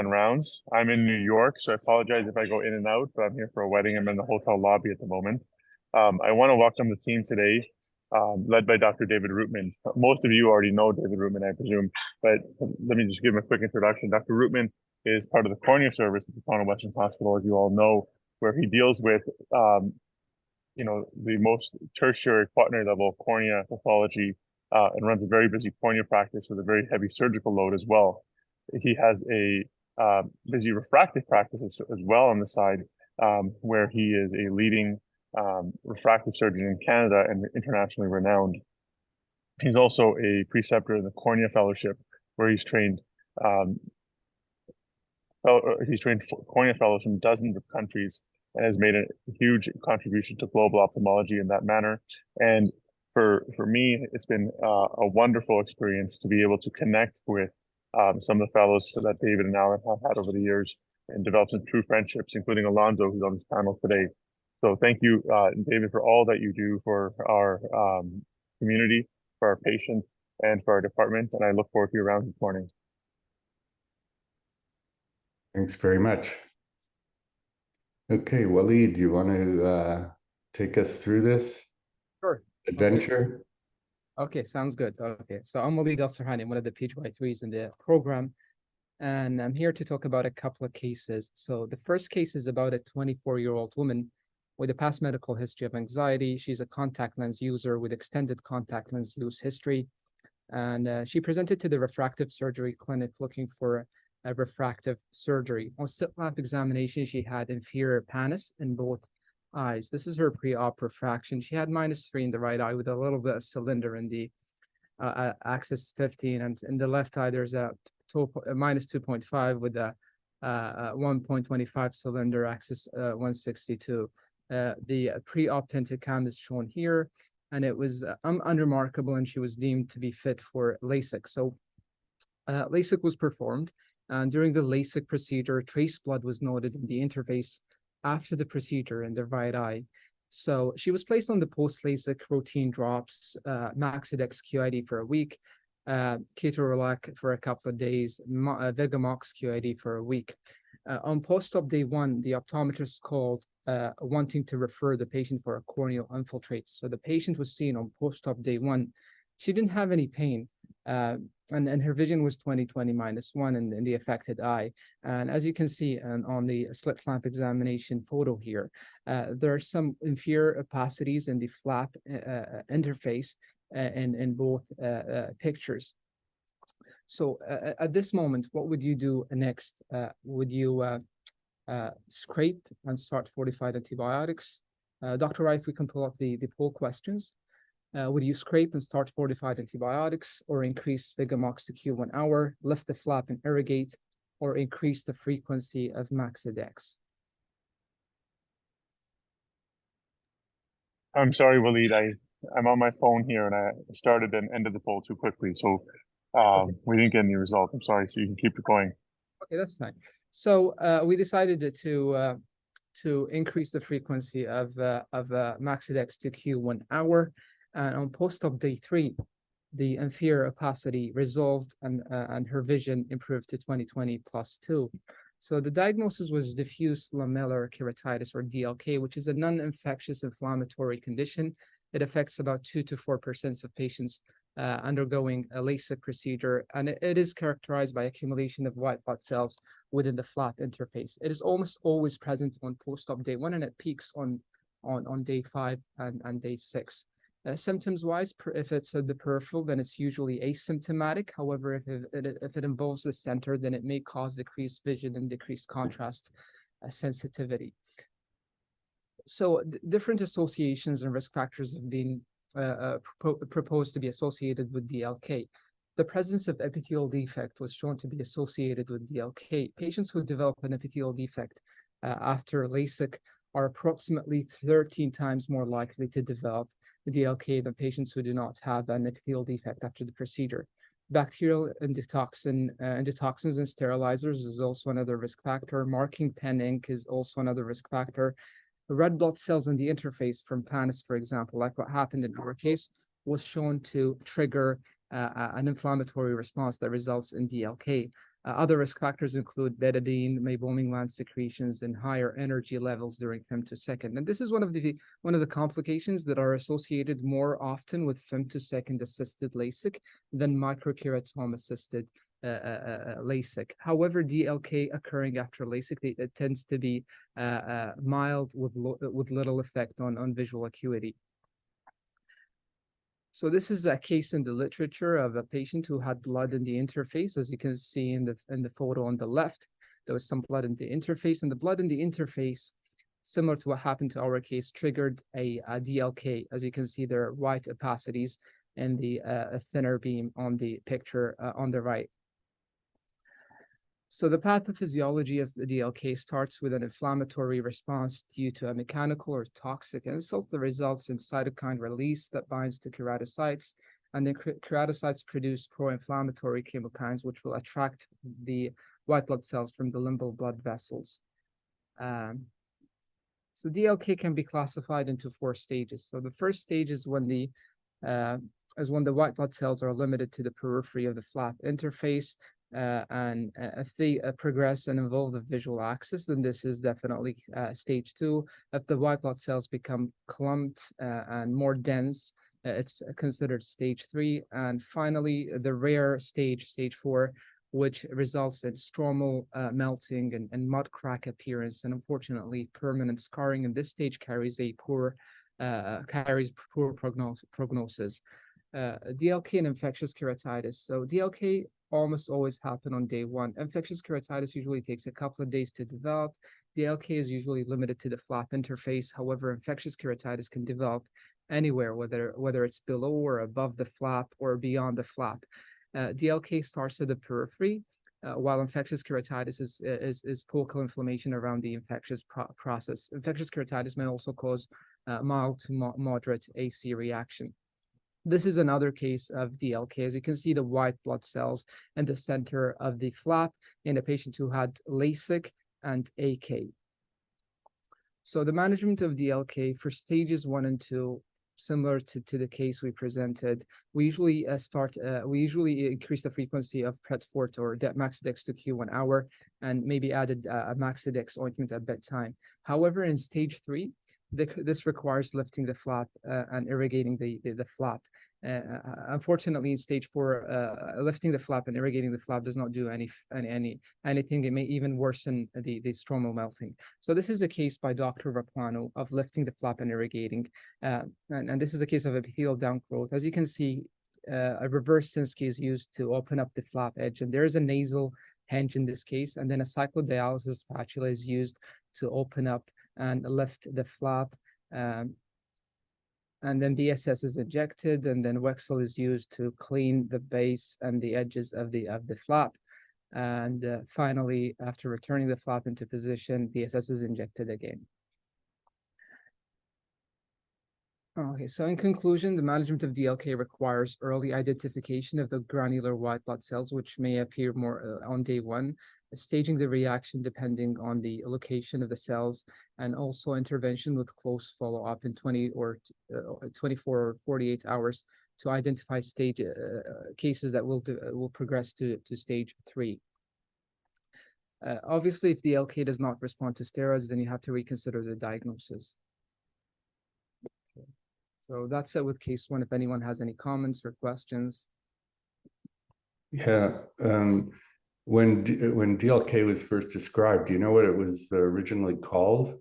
rounds. I'm in New York, so I apologize if I go in and out, but I'm here for a wedding. I'm in the hotel lobby at the moment. I want to welcome the team today, led by Dr. David Rootman. Most of you already know David Rootman, I presume, but let me just give him a quick introduction. Dr. Rootman is part of the cornea service at the Toronto Western Hospital, as you all know, where he deals with, the most tertiary quaternary level cornea pathology, and runs a very busy cornea practice with a very heavy surgical load as well. He has a busy refractive practice as well on the side, where he is a leading refractive surgeon in Canada and internationally renowned. He's also a preceptor in the Cornea Fellowship, where he's trained cornea fellows from dozens of countries and has made a huge contribution to global ophthalmology in that manner. And for me, it's been a wonderful experience to be able to connect with some of the fellows that David and Alan have had over the years and develop some true friendships, including Alonzo, who's on this panel today. So thank you, David, for all that you do for our community, for our patients, and for our department. And I look forward to your round this morning. Thanks very much. Okay, Waleed, do you want to take us through this adventure? Okay, sounds good. Okay, so I'm Waleed Al-Sarhani. I'm one of the PGY3s in the program, and I'm here to talk about a couple of cases. So the first case is about a 24-year-old woman with a past medical history of anxiety. She's a contact lens user with extended contact lens use history, and she presented to the refractive surgery clinic looking for a refractive surgery. On slit lamp examination, she had inferior pannus in both eyes. This is her pre-op refraction. She had -3 in the right eye with a little bit of cylinder in the axis 15, and in the left eye there's a -2.5 with a 1.25 cylinder axis 162. The pre-op pentacam is shown here, and it was unremarkable, and she was deemed to be fit for LASIK. So LASIK was performed. And during the LASIK procedure, trace blood was noted in the interface after the procedure in the right eye. So she was placed on the post-LASIK routine drops, Maxidex QID for a week, Ketorolac for a couple of days, Vigamox QID for a week. On post-op day 1, the optometrist called wanting to refer the patient for a corneal infiltrate. So the patient was seen on post-op day 1. She didn't have any pain. And her vision was 20/20 -1 in the affected eye. And as you can see on the slit lamp examination photo here, there are some inferior opacities in the flap interface in both pictures. So at this moment, what would you do next? Would you scrape and start fortified antibiotics? Dr. Wright, we can pull up the poll questions. Would you scrape and start fortified antibiotics, or increase Vigamox to Q1 hour, lift the flap and irrigate, or increase the frequency of Maxidex? I'm sorry, Waleed. I'm on my phone here, and I started and ended the poll too quickly, so we didn't get any result. I'm sorry, so you can keep it going. Okay, that's fine. So we decided to increase the frequency of Maxidex to Q1 hour. And on post-op day 3, the inferior opacity resolved and her vision improved to 20/20 +2. So the diagnosis was diffuse lamellar keratitis, or DLK, which is a non-infectious inflammatory condition. It affects about 2 to 4% of patients undergoing a LASIK procedure, and it is characterized by accumulation of white blood cells within the flap interface. It is almost always present on post-op day 1, and it peaks on day 5 and day 6. Symptoms-wise, if it's the peripheral, then it's usually asymptomatic. However, if it involves the center, then it may cause decreased vision and decreased contrast sensitivity. So different associations and risk factors have been proposed to be associated with DLK. The presence of epithelial defect was shown to be associated with DLK. Patients who develop an epithelial defect after LASIK are approximately 13 times more likely to develop DLK than patients who do not have an epithelial defect after the procedure. Bacterial endotoxins and sterilizers is also another risk factor. Marking pen ink is also another risk factor. The red blood cells in the interface from pannus, for example, like what happened in our case, was shown to trigger an inflammatory response that results in DLK. Other risk factors include betadine, meibomian gland secretions, and higher energy levels during femtosecond. And this is one of the complications that are associated more often with femtosecond assisted LASIK than microkeratome assisted LASIK. However, DLK occurring after LASIK, it tends to be mild with little effect on visual acuity. So this is a case in the literature of a patient who had blood in the interface. As you can see in the photo on the left, there was some blood in the interface, and the blood in the interface, similar to what happened to our case, triggered a DLK. As you can see, there are white opacities in the thinner beam on the picture on the right. So the pathophysiology of the DLK starts with an inflammatory response due to a mechanical or toxic insult that results in cytokine release that binds to keratocytes, and then keratocytes produce pro-inflammatory chemokines, which will attract the white blood cells from the limbal blood vessels. So DLK can be classified into 4 stages. So the first stage is when the white blood cells are limited to the periphery of the flap interface. And if they progress and involve the visual axis, then this is definitely stage 2. If the white blood cells become clumped and more dense, it's considered stage 3. And finally, the rare stage 4, which results in stromal melting and mud crack appearance, and unfortunately permanent scarring. And this stage carries poor prognosis. DLK and infectious keratitis. So DLK almost always happen on day 1. Infectious keratitis usually takes a couple of days to develop. DLK is usually limited to the flap interface. However, infectious keratitis can develop anywhere, whether it's below or above the flap or beyond the flap. DLK starts at the periphery, while infectious keratitis is focal inflammation around the infectious process. Infectious keratitis may also cause mild to moderate AC reaction. This is another case of DLK. As you can see, the white blood cells in the center of the flap in a patient who had LASIK and AK. So the management of DLK for stages 1 and 2, similar to the case we presented, we usually increase the frequency of Pretfort or Maxidex to Q1 hour, and maybe added a Maxidex ointment at bedtime. However, in stage 3, this requires lifting the flap and irrigating the flap. Unfortunately, in stage 4, lifting the flap and irrigating the flap does not do anything. It may even worsen the stromal melting. So this is a case by Dr. Raplano of lifting the flap and irrigating. And this is a case of epithelial downgrowth. As you can see, a reverse Sinski is used to open up the flap edge, and there is a nasal hinge in this case, and then a cyclodialysis spatula is used to open up and lift the flap, and then BSS is injected, and then Wexel is used to clean the base and the edges of the flap, and finally, after returning the flap into position, BSS is injected again. Okay, so in conclusion, the management of DLK requires early identification of the granular white blood cells, which may appear more on day 1, staging the reaction depending on the location of the cells, and also intervention with close follow-up in 24 or 48 hours to identify cases that will progress to stage 3. Obviously, if DLK does not respond to steroids, then you have to reconsider the diagnosis. So that's it with case 1. If anyone has any comments or questions. Yeah, when DLK was first described, do you know what it was originally called?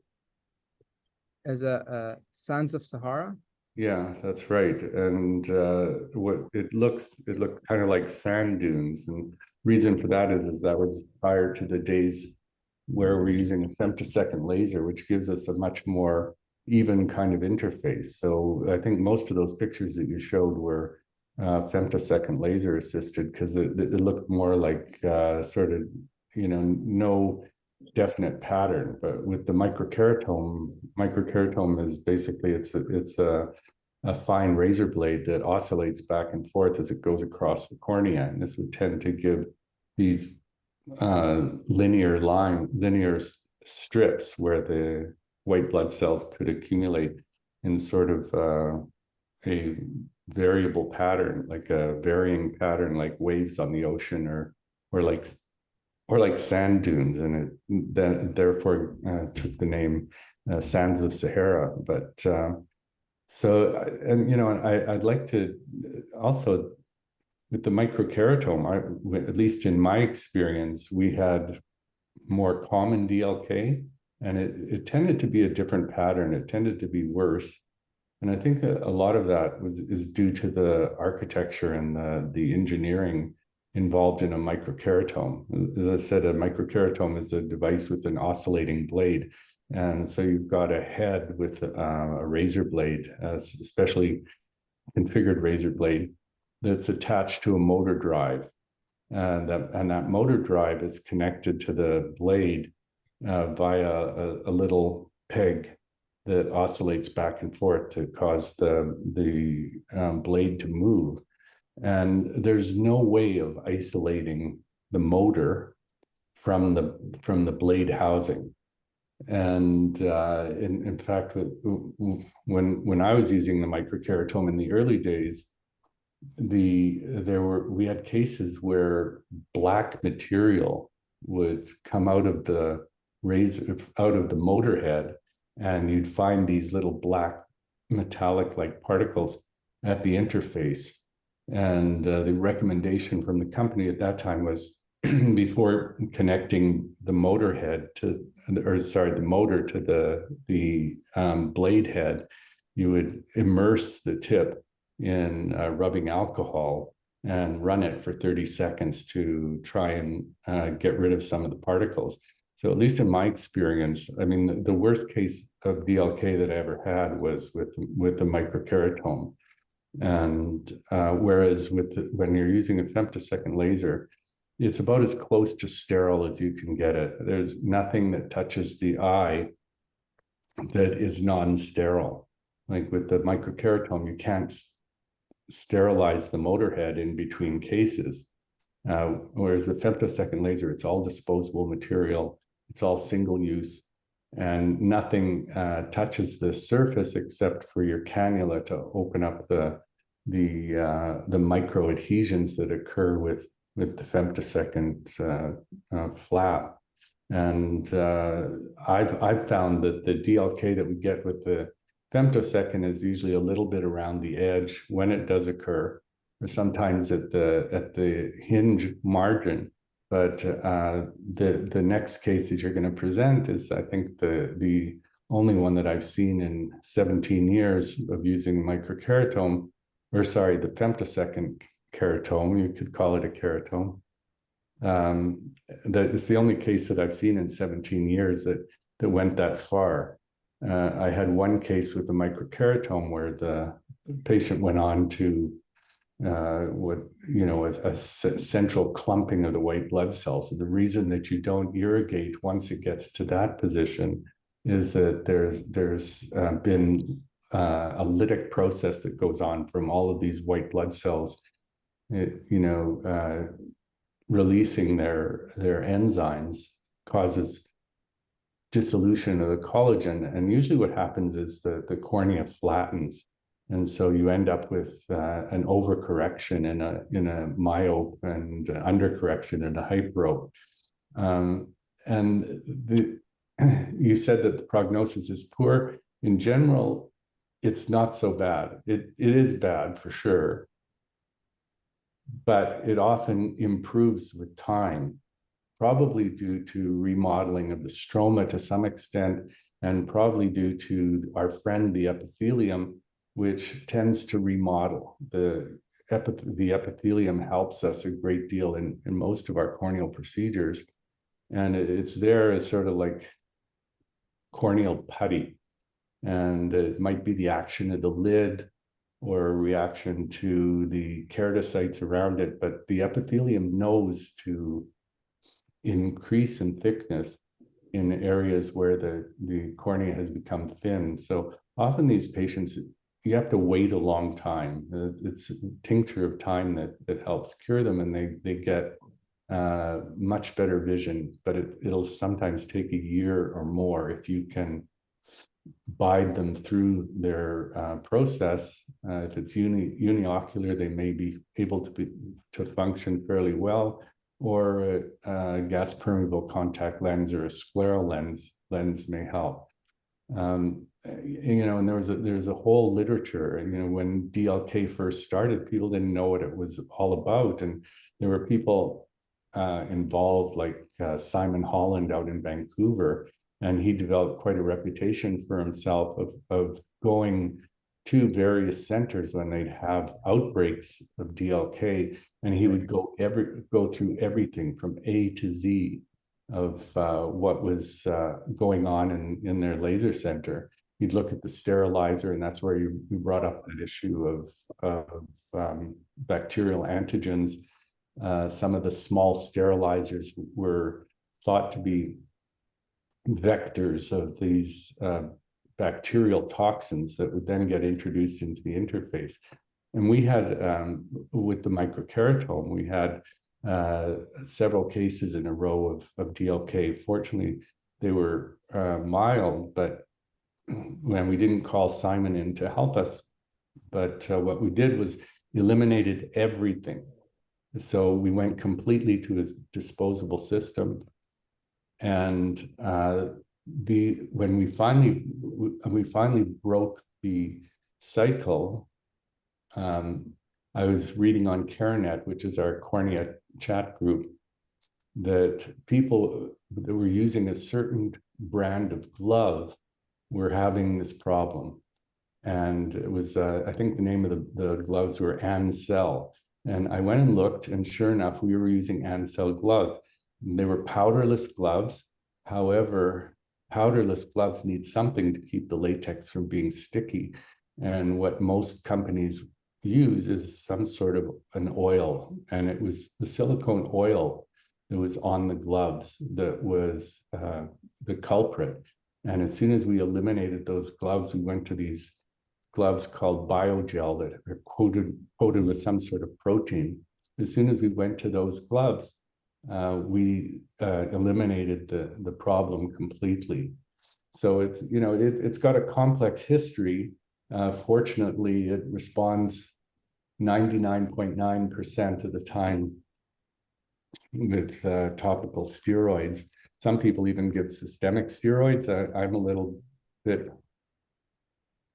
As a Sands of Sahara? Yeah, that's right. And what it looked kind of like sand dunes. And reason for that is that was prior to the days where we're using a femtosecond laser, which gives us a much more even kind of interface. So I think most of those pictures that you showed were femtosecond laser assisted, because it looked more like sort of, no definite pattern. But with the microkeratome is basically it's a fine razor blade that oscillates back and forth as it goes across the cornea, and this would tend to give these linear strips where the white blood cells could accumulate in sort of a variable pattern, like a varying pattern, like waves on the ocean, or like or like sand dunes, and it then therefore took the name Sands of Sahara. But so, and you know, I'd like to also, with the microkeratome, at least in my experience, we had more common DLK, and it tended to be a different pattern. It tended to be worse. And I think that a lot of that is due to the architecture and the engineering involved in a microkeratome. As I said, a microkeratome is a device with an oscillating blade. And so you've got a head with a razor blade, especially configured razor blade, that's attached to a motor drive. And that motor drive is connected to the blade via a little peg that oscillates back and forth to cause the blade to move. And there's no way of isolating the motor from the blade housing. And in fact, when I was using the microkeratome in the early days, we had cases where black material would come out of the motor head, and you'd find these little black metallic-like particles at the interface. And the recommendation from the company at that time was before connecting the motor to the blade head, you would immerse the tip in rubbing alcohol and run it for 30 seconds to try and get rid of some of the particles. So at least in my experience, I mean, the worst case of DLK that I ever had was with the microkeratome. And whereas when you're using a femtosecond laser, it's about as close to sterile as you can get it. There's nothing that touches the eye that is non-sterile. Like with the microkeratome, you can't sterilize the motor head in between cases. Whereas the femtosecond laser, it's all disposable material. It's all single use, and nothing touches the surface except for your cannula to open up the micro adhesions that occur with the femtosecond flap. And I've found that the DLK that we get with the femtosecond is usually a little bit around the edge when it does occur, or sometimes at the hinge margin. But the next case that you're going to present is, I think, the only one that I've seen in 17 years of using microkeratome, or sorry, the femtosecond keratome. You could call it a keratome. It's the only case that I've seen in 17 years that went that far. I had one case with the microkeratome where the patient went on to a central clumping of the white blood cells. So the reason that you don't irrigate once it gets to that position is that there's been a lytic process that goes on from all of these white blood cells, releasing their enzymes, causes dissolution of the collagen. And usually what happens is the cornea flattens. And so you end up with an overcorrection in a myope and undercorrection in a hyperope. You said that the prognosis is poor. In general, it's not so bad. It is bad for sure, but it often improves with time, probably due to remodeling of the stroma to some extent, and probably due to our friend, the epithelium, which tends to remodel. The epithelium helps us a great deal in most of our corneal procedures. And it's there as sort of like corneal putty. And it might be the action of the lid or a reaction to the keratocytes around it, but the epithelium knows to increase in thickness in areas where the cornea has become thin. So often these patients, you have to wait a long time. It's a tincture of time that helps cure them, and they get much better vision, but it'll sometimes take a year or more if you can bide them through their process. If it's uniocular, they may be able to function fairly well. or a gas permeable contact lens or a scleral lens may help. And there's a whole literature. When DLK first started, people didn't know what it was all about, and there were people involved, like Simon Holland out in Vancouver, and he developed quite a reputation for himself of going to various centers when they'd have outbreaks of DLK, and he would go through everything from A to Z of what was going on in their laser center. You'd look at the sterilizer, and that's where you brought up that issue of bacterial antigens. Some of the small sterilizers were thought to be vectors of these bacterial toxins that would then get introduced into the interface. And we had, with the microkeratome, we had several cases in a row of DLK. Fortunately, they were mild, but when we didn't call Simon in to help us, but what we did was eliminated everything. So we went completely to his disposable system, and when we finally broke the cycle, I was reading on CareNet, which is our cornea chat group, that people that were using a certain brand of glove were having this problem. And it was, I think the name of the gloves were Ansell. And I went and looked, and sure enough, we were using Ansell gloves. They were powderless gloves. However, powderless gloves need something to keep the latex from being sticky. And what most companies use is some sort of an oil. And it was the silicone oil that was on the gloves that was the culprit. And as soon as we eliminated those gloves, we went to these gloves called biogel that are coated with some sort of protein. As soon as we went to those gloves, we eliminated the problem completely. So it's got a complex history. Fortunately, it responds 99.9% of the time with topical steroids. Some people even give systemic steroids. I'm a little bit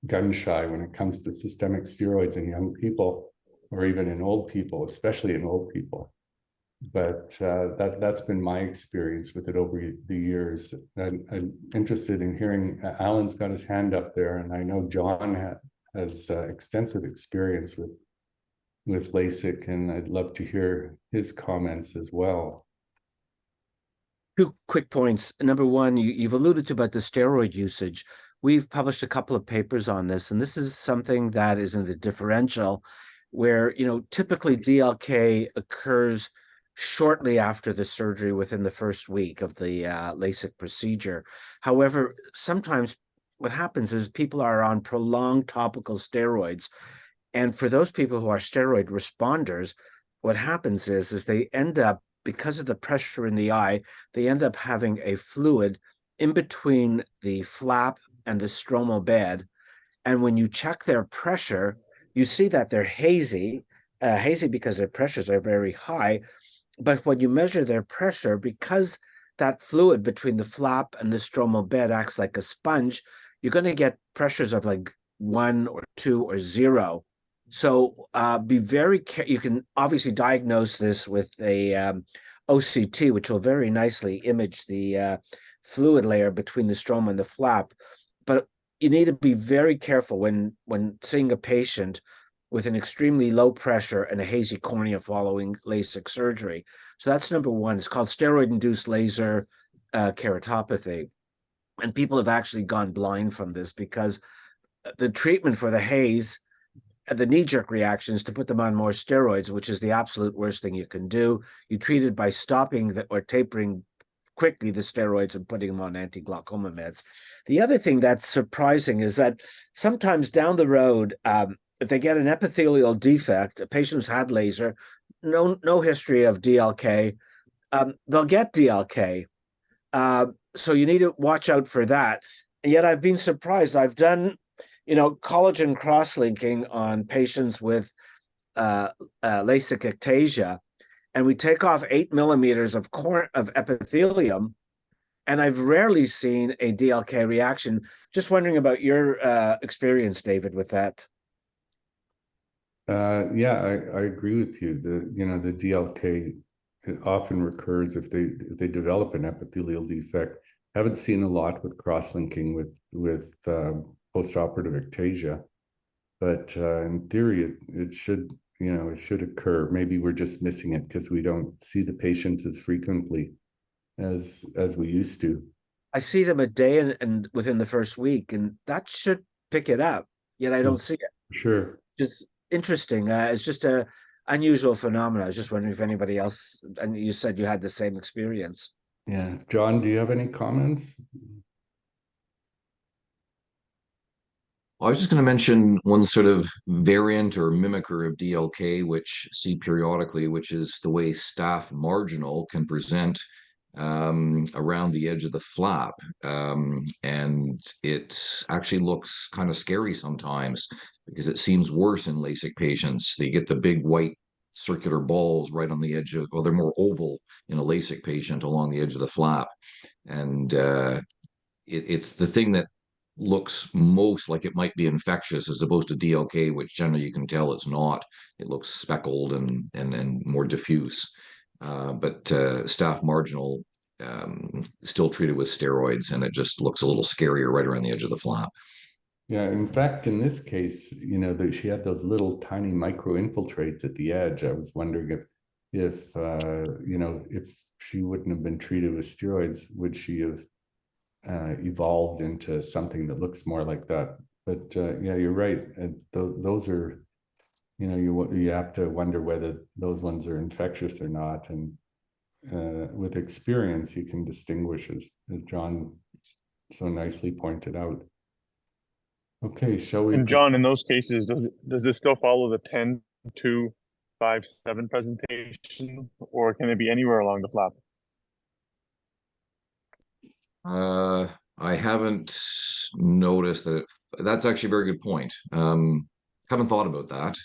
gun shy when it comes to systemic steroids in young people, or even in old people, especially in old people. But that's been my experience with it over the years. I'm interested in hearing, Alan's got his hand up there, and I know John has extensive experience with LASIK, and I'd love to hear his comments as well. Two quick points. Number one, you've alluded to about the steroid usage. We've published a couple of papers on this, and this is something that is in the differential, where typically DLK occurs shortly after the surgery, within the first week of the LASIK procedure. However, sometimes what happens is people are on prolonged topical steroids, and for those people who are steroid responders, what happens is they end up, because of the pressure in the eye, they end up having a fluid in between the flap and the stromal bed. And when you check their pressure, you see that they're hazy because their pressures are very high. But when you measure their pressure, because that fluid between the flap and the stromal bed acts like a sponge, you're going to get pressures of like 1 or 2 or 0. So be very careful. You can obviously diagnose this with a OCT, which will very nicely image the fluid layer between the stroma and the flap. But you need to be very careful when seeing a patient with an extremely low pressure and a hazy cornea following LASIK surgery. So that's number one. It's called steroid-induced laser keratopathy. And people have actually gone blind from this, because the treatment for the haze, the knee-jerk reaction is to put them on more steroids, which is the absolute worst thing you can do. You treat it by stopping or tapering quickly the steroids and putting them on anti-glaucoma meds. The other thing that's surprising is that sometimes down the road, if they get an epithelial defect, a patient who's had laser, no history of DLK, they'll get DLK. So you need to watch out for that. And yet I've been surprised. I've done collagen cross-linking on patients with LASIK ectasia, and we take off 8 millimeters of epithelium, and I've rarely seen a DLK reaction. Just wondering about your experience, David, with that. Yeah, I agree with you. The DLK, it often recurs if they develop an epithelial defect. Haven't seen a lot with cross-linking with postoperative ectasia, but in theory, it should occur. Maybe we're just missing it because we don't see the patients as frequently as we used to. I see them a day and within the first week, and that should pick it up. Yet I don't see it. Sure. Just interesting. It's just a unusual phenomenon. I was just wondering if anybody else, and you said you had the same experience. Yeah. John, do you have any comments? I was just going to mention one sort of variant or mimicker of DLK, which see periodically, which is the way staph marginal can present around the edge of the flap. And it actually looks kind of scary sometimes because it seems worse in LASIK patients. They get the big white circular balls right on the edge of, or they're more oval in a LASIK patient along the edge of the flap. And it's the thing that looks most like it might be infectious as opposed to DLK, which generally you can tell it's not. It looks speckled and more diffuse. But staph marginal still treated with steroids, and it just looks a little scarier right around the edge of the flap. Yeah, in fact, in this case, she had those little tiny micro-infiltrates at the edge. I was wondering if she wouldn't have been treated with steroids, would she have evolved into something that looks more like that? But yeah, you're right. Those are, you have to wonder whether those ones are infectious or not. And with experience, you can distinguish, as John so nicely pointed out. Okay, shall we? And John, in those cases, does this still follow the 10-2-5-7 presentation, or can it be anywhere along the flap? I haven't noticed that. That's actually a very good point. Haven't thought about that.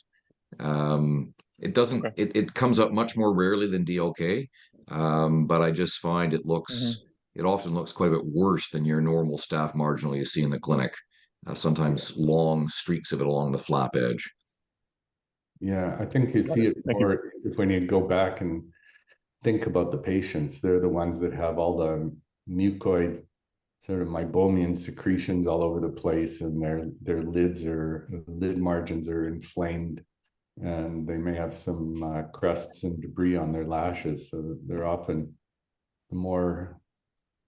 It doesn't. Okay. It comes up much more rarely than DLK, but I just find it looks. It often looks quite a bit worse than your normal staph marginal you see in the clinic. Sometimes long streaks of it along the flap edge. Yeah, I think you see it more when you go back and think about the patients. They're the ones that have all the mucoid sort of meibomian secretions all over the place, and their lid margins are inflamed, and they may have some crusts and debris on their lashes. So they're often the more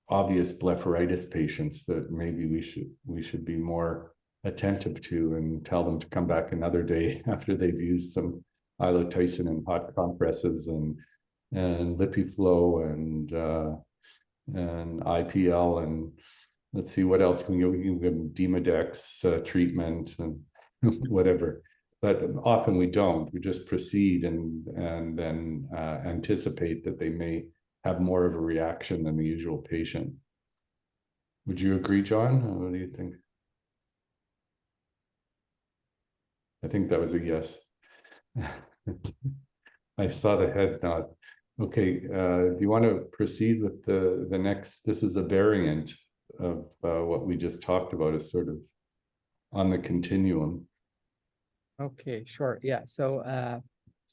obvious blepharitis patients that maybe we should be more attentive to and tell them to come back another day after they've used some iloticin and hot compresses and LipiFlow and IPL, and let's see what else we can give them Demodex treatment and whatever. But often we don't. We just proceed and then anticipate that they may have more of a reaction than the usual patient. Would you agree, John? What do you think? I think that was a yes. I saw the head nod. Okay, do you want to proceed with the next? This is a variant of what we just talked about, is sort of on the continuum. Okay, sure. Yeah. So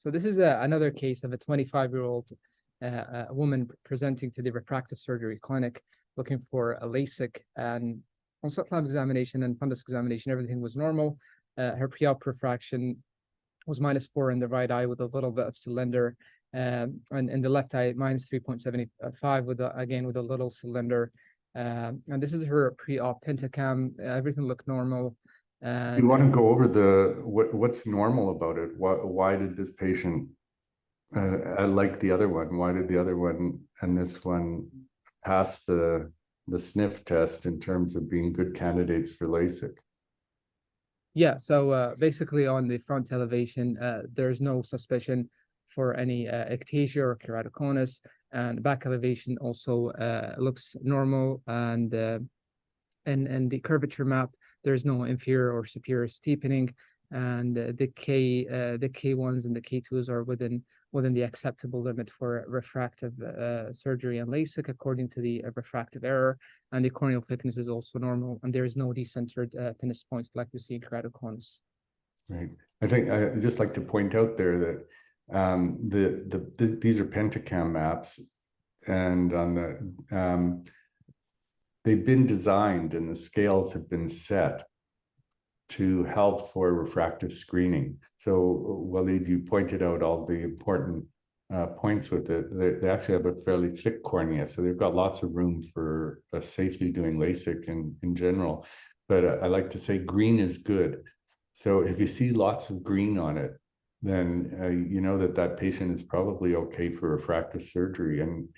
this is another case of a 25-year-old woman presenting to the refractive surgery clinic looking for a LASIK, and on slit lamp examination and fundus examination, everything was normal. Her pre-op refraction was -4 in the right eye with a little bit of cylinder, and in the left eye -3.75 with a little cylinder. And this is her pre-op pentacam. Everything looked normal. You want to go over what's normal about it? Why did this patient, like the other one, why did the other one and this one pass the sniff test in terms of being good candidates for LASIK? Yeah, so basically on the front elevation, there's no suspicion for any ectasia or keratoconus, and back elevation also looks normal, and the curvature map, there's no inferior or superior steepening, and the K1s and the K2s are within the acceptable limit for refractive surgery and LASIK according to the refractive error, and the corneal thickness is also normal, and there is no decentered thinness points like we see in keratoconus. Right. I think I'd just like to point out there that these are pentacam maps, and on the they've been designed and the scales have been set to help for refractive screening. So Walid, you pointed out all the important points with it. They actually have a fairly thick cornea, so they've got lots of room for safely doing LASIK in general. But I like to say green is good. So if you see lots of green on it, then you know that patient is probably okay for refractive surgery, and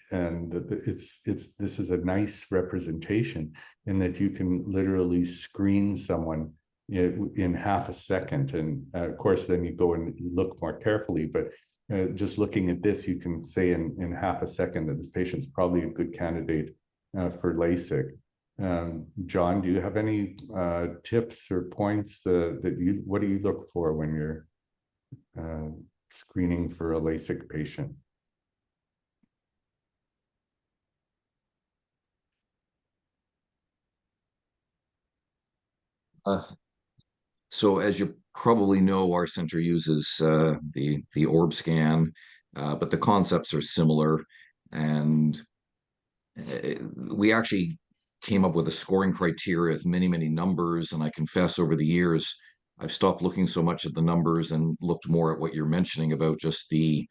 this is a nice representation in that you can literally screen someone in half a second, and of course then you go and look more carefully, but just looking at this, you can say in half a second that this patient's probably a good candidate for LASIK. John, do you have any tips or points what do you look for when you're screening for a LASIK patient? So as you probably know, our center uses the orb scan, but the concepts are similar, and we actually came up with a scoring criteria with many, many numbers. And I confess, over the years, I've stopped looking so much at the numbers and looked more at what you're mentioning about just the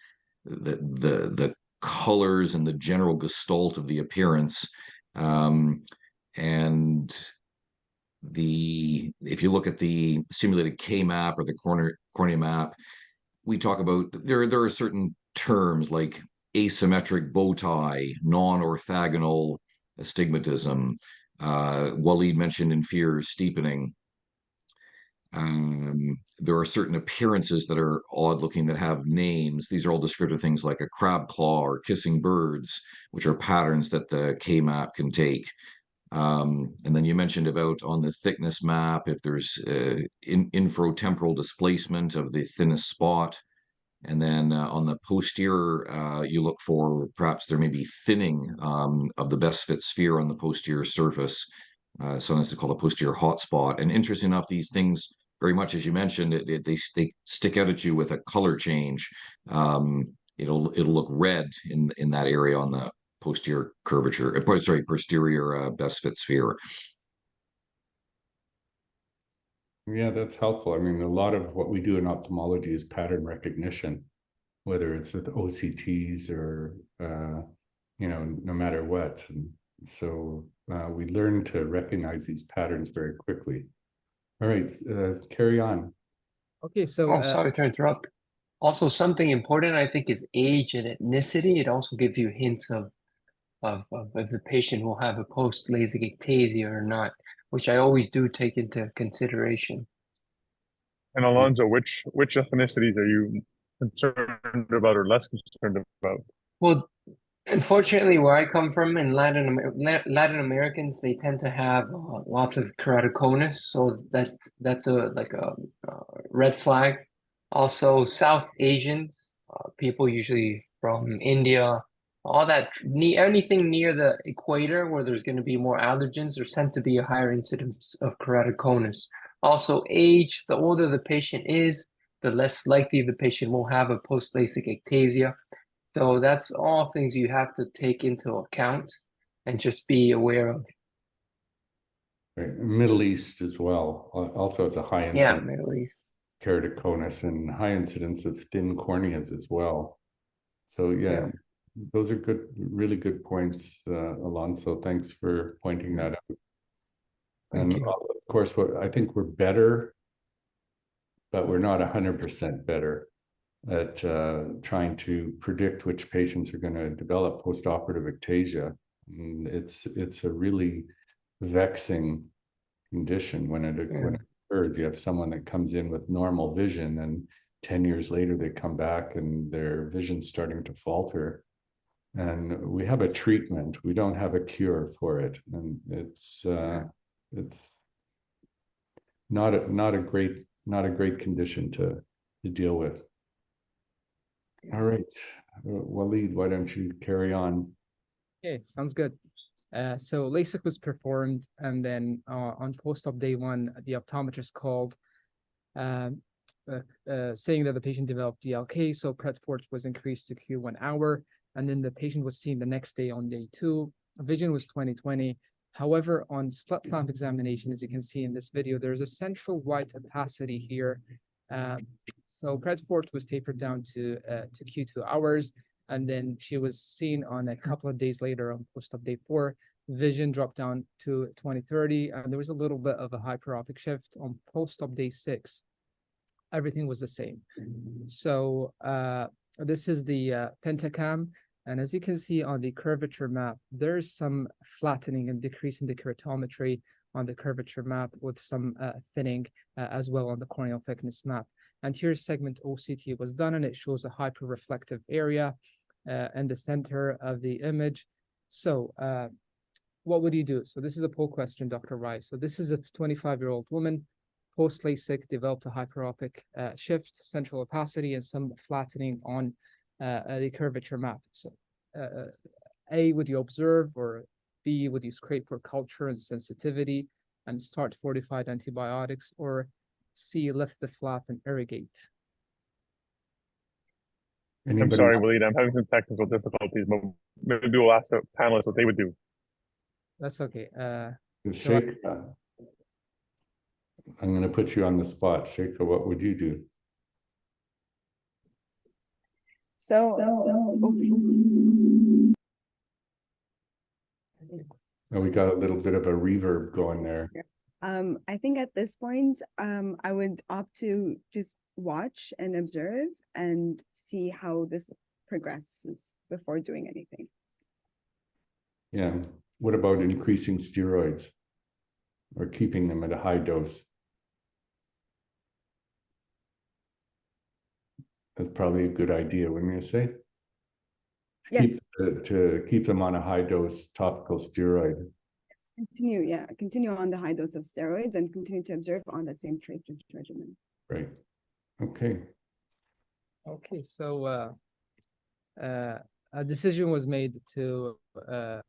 colors and the general gestalt of the appearance. And if you look at the simulated K map or the cornea map, we talk about there are certain terms like asymmetric bow tie, non-orthogonal astigmatism. Walid mentioned inferior steepening. There are certain appearances that are odd looking that have names. These are all descriptive things like a crab claw or kissing birds, which are patterns that the K map can take. And then you mentioned about on the thickness map, if there's infratemporal displacement of the thinnest spot. And then on the posterior, you look for perhaps there may be thinning of the best fit sphere on the posterior surface. Sometimes it's called a posterior hotspot. And interesting enough, these things, very much as you mentioned, they stick out at you with a color change. It'll look red in that area on the posterior curvature, posterior best fit sphere. Yeah, that's helpful. I mean, a lot of what we do in ophthalmology is pattern recognition, whether it's with OCTs or, no matter what. And so we learn to recognize these patterns very quickly. All right, carry on. Okay, so Oh, sorry to interrupt. Also, something important, I think, is age and ethnicity. It also gives you hints of if the patient will have a post-LASIK ectasia or not, which I always do take into consideration. And Alonso, which ethnicities are you concerned about or less concerned about? Well, unfortunately, where I come from in Latin Americans, they tend to have lots of keratoconus, so that's a red flag. Also, South Asians, people usually from India, all that anything near the equator where there's going to be more allergens, there tends to be a higher incidence of keratoconus. Also, age, the older the patient is, the less likely the patient will have a post-LASIK ectasia. So that's all things you have to take into account and just be aware of. Right. Middle East as well. Also, it's a high incidence. Yeah, Middle East. Keratoconus and high incidence of thin corneas as well. So yeah, those are really good points, Alonso. Thanks for pointing that out. Thank and you. of course, I think we're better, but we're not 100% better at trying to predict which patients are going to develop postoperative ectasia. And it's a really vexing condition when it occurs. You have someone that comes in with normal vision, and 10 years later they come back and their vision's starting to falter. And we have a treatment. We don't have a cure for it, and it's not a great not a great condition to deal with. All right, Waleed, why don't you carry on? Okay, sounds good. So LASIK was performed, and then on post-op day 1, the optometrist called, saying that the patient developed DLK, so PRET force was increased to Q1 hour, and then the patient was seen the next day on day 2. Vision was 20/20. However, on slit lamp examination, as you can see in this video, there's a central white opacity here. So PRET force was tapered down to Q2 hours, and then she was seen on a couple of days later on post-op day 4. Vision dropped down to 20/30, and there was a little bit of a hyperopic shift on post-op day 6. Everything was the same. So this is the pentacam, and as you can see on the curvature map, there's some flattening and decrease in the keratometry on the curvature map, with some thinning as well on the corneal thickness map. Anterior segment OCT was done, and it shows a hyperreflective area in the center of the image. So what would you do? So this is a poll question, Dr. Rai. So this is a 25-year-old woman, post-LASIK, developed a hyperopic shift, central opacity, and some flattening on the curvature map. So A, would you observe, or B, would you scrape for culture and sensitivity and start fortified antibiotics, or C, lift the flap and irrigate? I'm sorry, Waleed, I'm having some technical difficulties, but maybe we'll ask the panelists what they would do. That's okay. Sheikha, I'm going to put you on the spot. Sheikha, what would you do? Oh, we got a little bit of a reverb going there. I think at this point, I would opt to just watch and observe and see how this progresses before doing anything. Yeah. What about increasing steroids or keeping them at a high dose? That's probably a good idea, wouldn't you say? Yes. To keep them on a high dose topical steroid. Continue on the high dose of steroids and continue to observe on the same treatment regimen. Right. Okay. Okay, so a decision was made to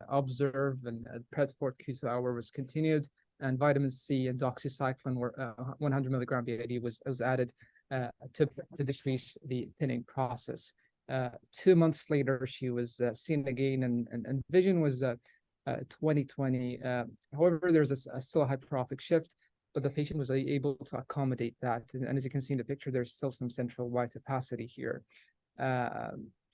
observe, and PRET force Q2 hour was continued, and vitamin C and doxycycline were 100 milligram BID was added to decrease the thinning process. 2 months later, she was seen again, and vision was 20/20. However, there's still a hyperopic shift, but the patient was able to accommodate that. And as you can see in the picture, there's still some central white opacity here.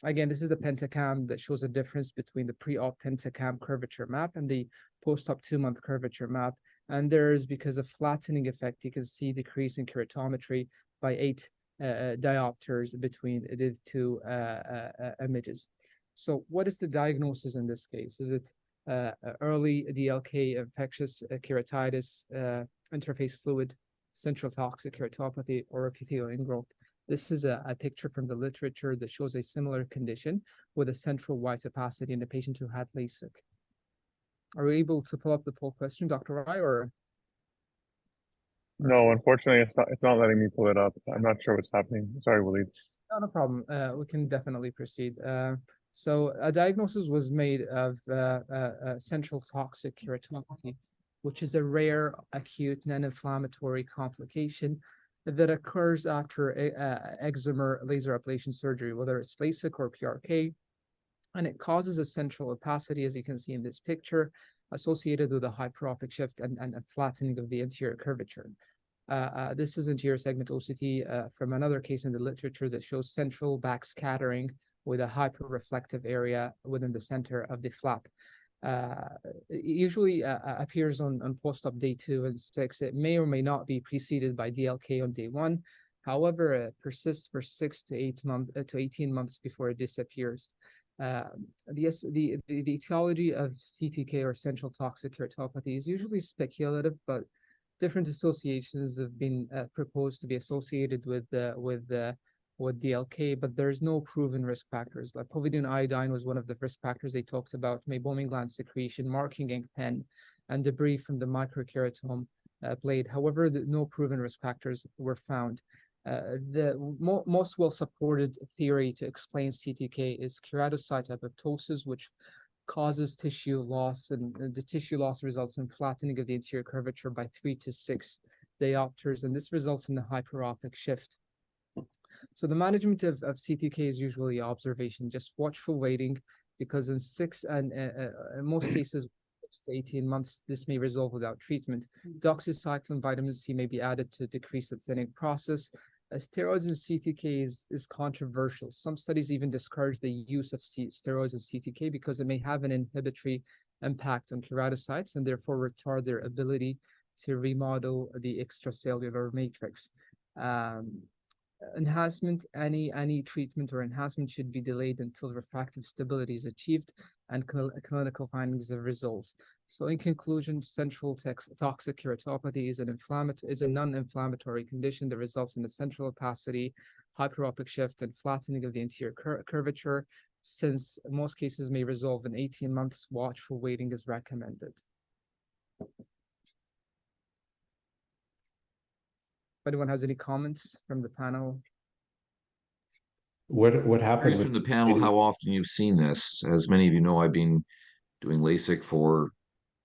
Again, this is the pentacam that shows a difference between the pre-op pentacam curvature map and the post-op 2-month curvature map. And there's, because of flattening effect, you can see decrease in keratometry by 8 diopters between the 2 images. So what is the diagnosis in this case? Is it early DLK, infectious keratitis, interface fluid, central toxic keratopathy, or epithelial ingrowth? This is a picture from the literature that shows a similar condition with a central white opacity in the patient who had LASIK. Are we able to pull up the poll question, Dr. Rai, or? No, unfortunately, it's not letting me pull it up. I'm not sure what's happening. Sorry, Waleed. No problem. We can definitely proceed. So a diagnosis was made of central toxic keratopathy, which is a rare, acute, non-inflammatory complication that occurs after excimer laser ablation surgery, whether it's LASIK or PRK, and it causes a central opacity, as you can see in this picture, associated with a hyperopic shift and a flattening of the anterior curvature. This is anterior segment OCT from another case in the literature that shows central backscattering with a hyperreflective area within the center of the flap. It usually appears on post-op day 2 and 6. It may or may not be preceded by DLK on day 1. However, it persists for 6 to 18 months before it disappears. The etiology of CTK, or central toxic keratopathy, is usually speculative, but different associations have been proposed to be associated with DLK, but there's no proven risk factors. Like povidone iodine was one of the risk factors they talked about, meibomian gland secretion, marking ink pen, and debris from the microkeratome played. However, no proven risk factors were found. The most well-supported theory to explain CTK is keratocyte apoptosis, which causes tissue loss, and the tissue loss results in flattening of the anterior curvature by 3 to 6 diopters, and this results in a hyperopic shift. So the management of CTK is usually observation, just watchful waiting, because in most cases, 6 to 18 months, this may resolve without treatment. Doxycycline, vitamin C may be added to decrease the thinning process. Steroids and CTK is controversial. Some studies even discourage the use of steroids and CTK because it may have an inhibitory impact on keratocytes and therefore retard their ability to remodel the extracellular matrix. Enhancement, any treatment or enhancement should be delayed until refractive stability is achieved and clinical findings are resolved. So in conclusion, central toxic keratopathy is a non-inflammatory condition that results in a central opacity, hyperopic shift, and flattening of the anterior curvature. Since most cases may resolve in 18 months, watchful waiting is recommended. If anyone has any comments from the panel? What happened Curious with from the panel how often you've seen this. As many of you know, I've been doing LASIK for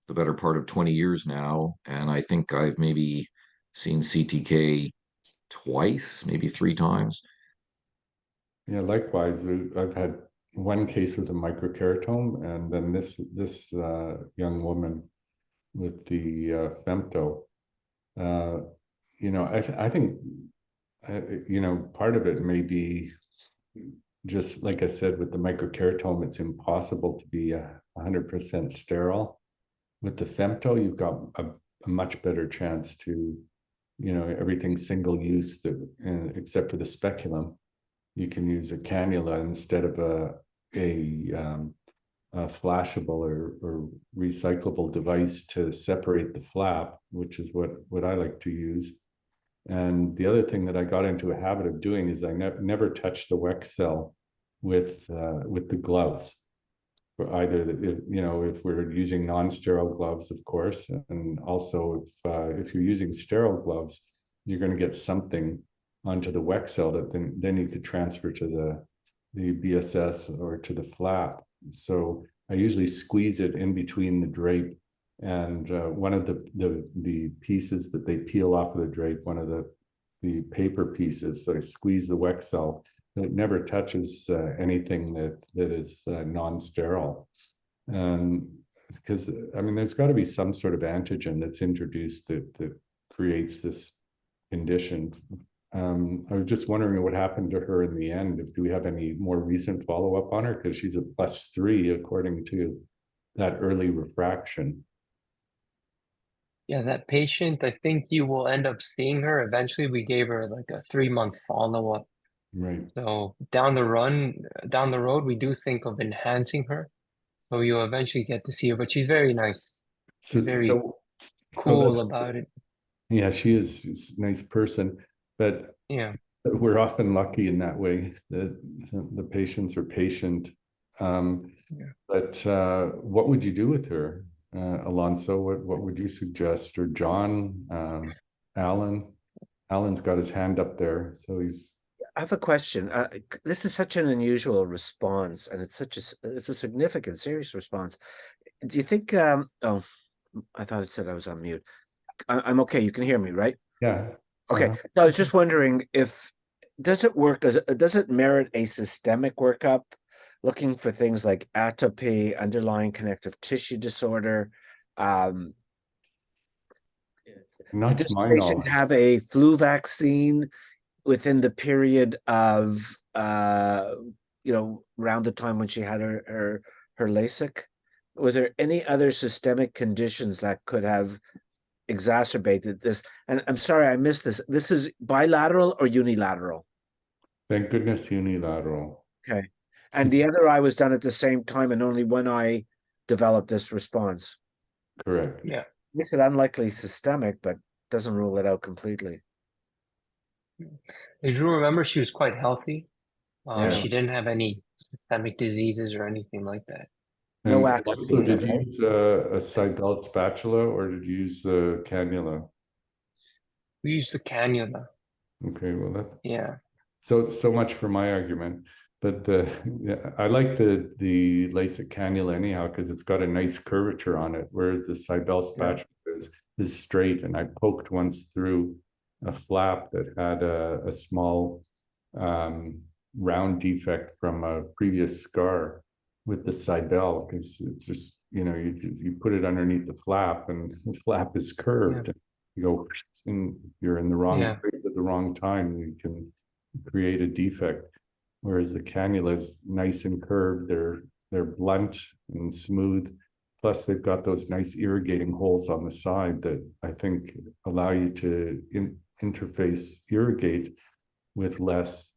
the better part of 20 years now, and I think I've maybe seen CTK twice, maybe 3 times. Yeah, likewise. I've had one case with a microkeratome, and then this young woman with the femto. I think part of it may be just like I said with the microkeratome, it's impossible to be 100% sterile. With the femto, you've got a much better chance to, everything single use except for the speculum. You can use a cannula instead of a flashable or recyclable device to separate the flap, which is what I like to use. And the other thing that I got into a habit of doing is I never touch the WEC cell with the gloves. For either, if we're using non-sterile gloves, of course, and also if you're using sterile gloves, you're going to get something onto the WEC cell that then you could transfer to the BSS or to the flap. So I usually squeeze it in between the drape and one of the pieces that they peel off of the drape, one of the paper pieces. So I squeeze the WEC cell. It never touches anything that is non-sterile. Because there's got to be some sort of antigen that's introduced that creates this condition. I was just wondering what happened to her in the end. Do we have any more recent follow-up on her? Because she's a +3 according to that early refraction. Yeah, that patient, I think you will end up seeing her. Eventually, we gave her like a 3-month follow-up. Right. So down the road, we do think of enhancing her. So you'll eventually get to see her, but she's very nice. She's very cool about it. Yeah, she's a nice person, but yeah, we're often lucky in that way that the patients are patient. But what would you do with her, Alonso? What would you suggest? Or John, Alan? Alan's got his hand up there, so he's. I have a question. This is such an unusual response, and it's a significant, serious response. Do you think? Oh, I thought it said I was on mute. I'm okay. You can hear me, right? Yeah. Okay. So I was just wondering does it merit a systemic workup, looking for things like atopy, underlying connective tissue disorder? Not Did this to my patient knowledge. have a flu vaccine within the period of around the time when she had her LASIK? Were there any other systemic conditions that could have exacerbated this? And I'm sorry, I missed this. This is bilateral or unilateral? Thank goodness unilateral. Okay. And the other eye was done at the same time, and only one eye developed this response. Correct. Yeah. Makes it unlikely systemic, but doesn't rule it out completely. As you remember, she was quite healthy. Yeah. She didn't have any systemic diseases or anything like that. No And atopy. also, did you use a Seibel spatula or did you use the cannula? We use the cannula. Okay, well, that, Yeah. so much for my argument. But I like the LASIK cannula anyhow, because it's got a nice curvature on it, whereas the Cybele spatula is straight. And I poked once through a flap that had a small round defect from a previous scar with the Cybele, because it's just, you know, you put it underneath the flap and the flap is curved. Yeah. You go, and you're in the wrong Yeah. place at the wrong time, you can create a defect. Whereas the cannula is nice and curved, they're blunt and smooth. Plus, they've got those nice irrigating holes on the side that I think allow you to interface irrigate with less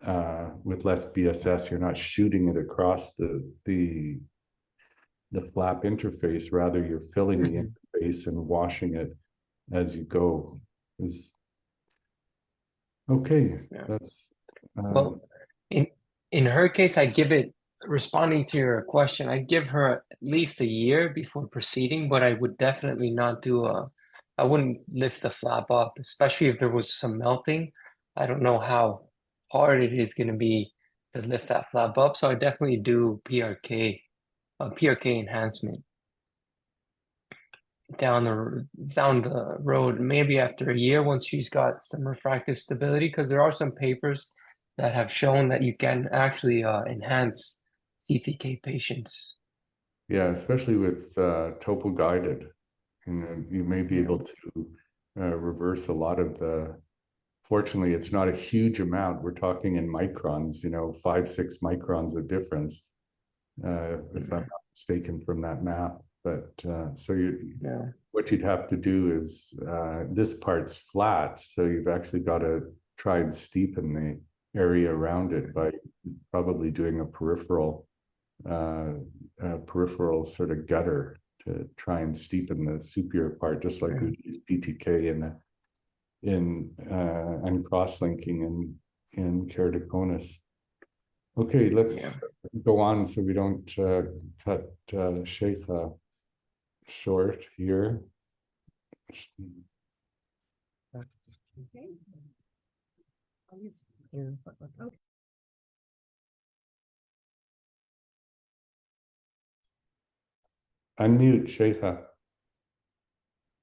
BSS. You're not shooting it across the flap interface. Rather, you're filling the interface and washing it as you go. Okay, that's well, in her case, I give it, responding to your question, I'd give her at least a year before proceeding, but I would definitely not do I wouldn't lift the flap up, especially if there was some melting. I don't know how hard it is going to be to lift that flap up. So I definitely do PRK enhancement down the road, maybe after a year, once she's got some refractive stability, because there are some papers that have shown that you can actually enhance CTK patients. Yeah, especially with topo guided, you know, you may be able to reverse a lot of the. Fortunately, it's not a huge amount. We're talking in microns, you know, 5-6 microns of difference, if I'm not mistaken from that map. But so what you'd have to do is this part's flat, so you've actually got to try and steepen the area around it by probably doing a peripheral sort of gutter to try and steepen the superior part, just like we use PTK and cross-linking in keratoconus. Okay, let's go on so we don't cut Sheikha short here. Unmute, Sheikha.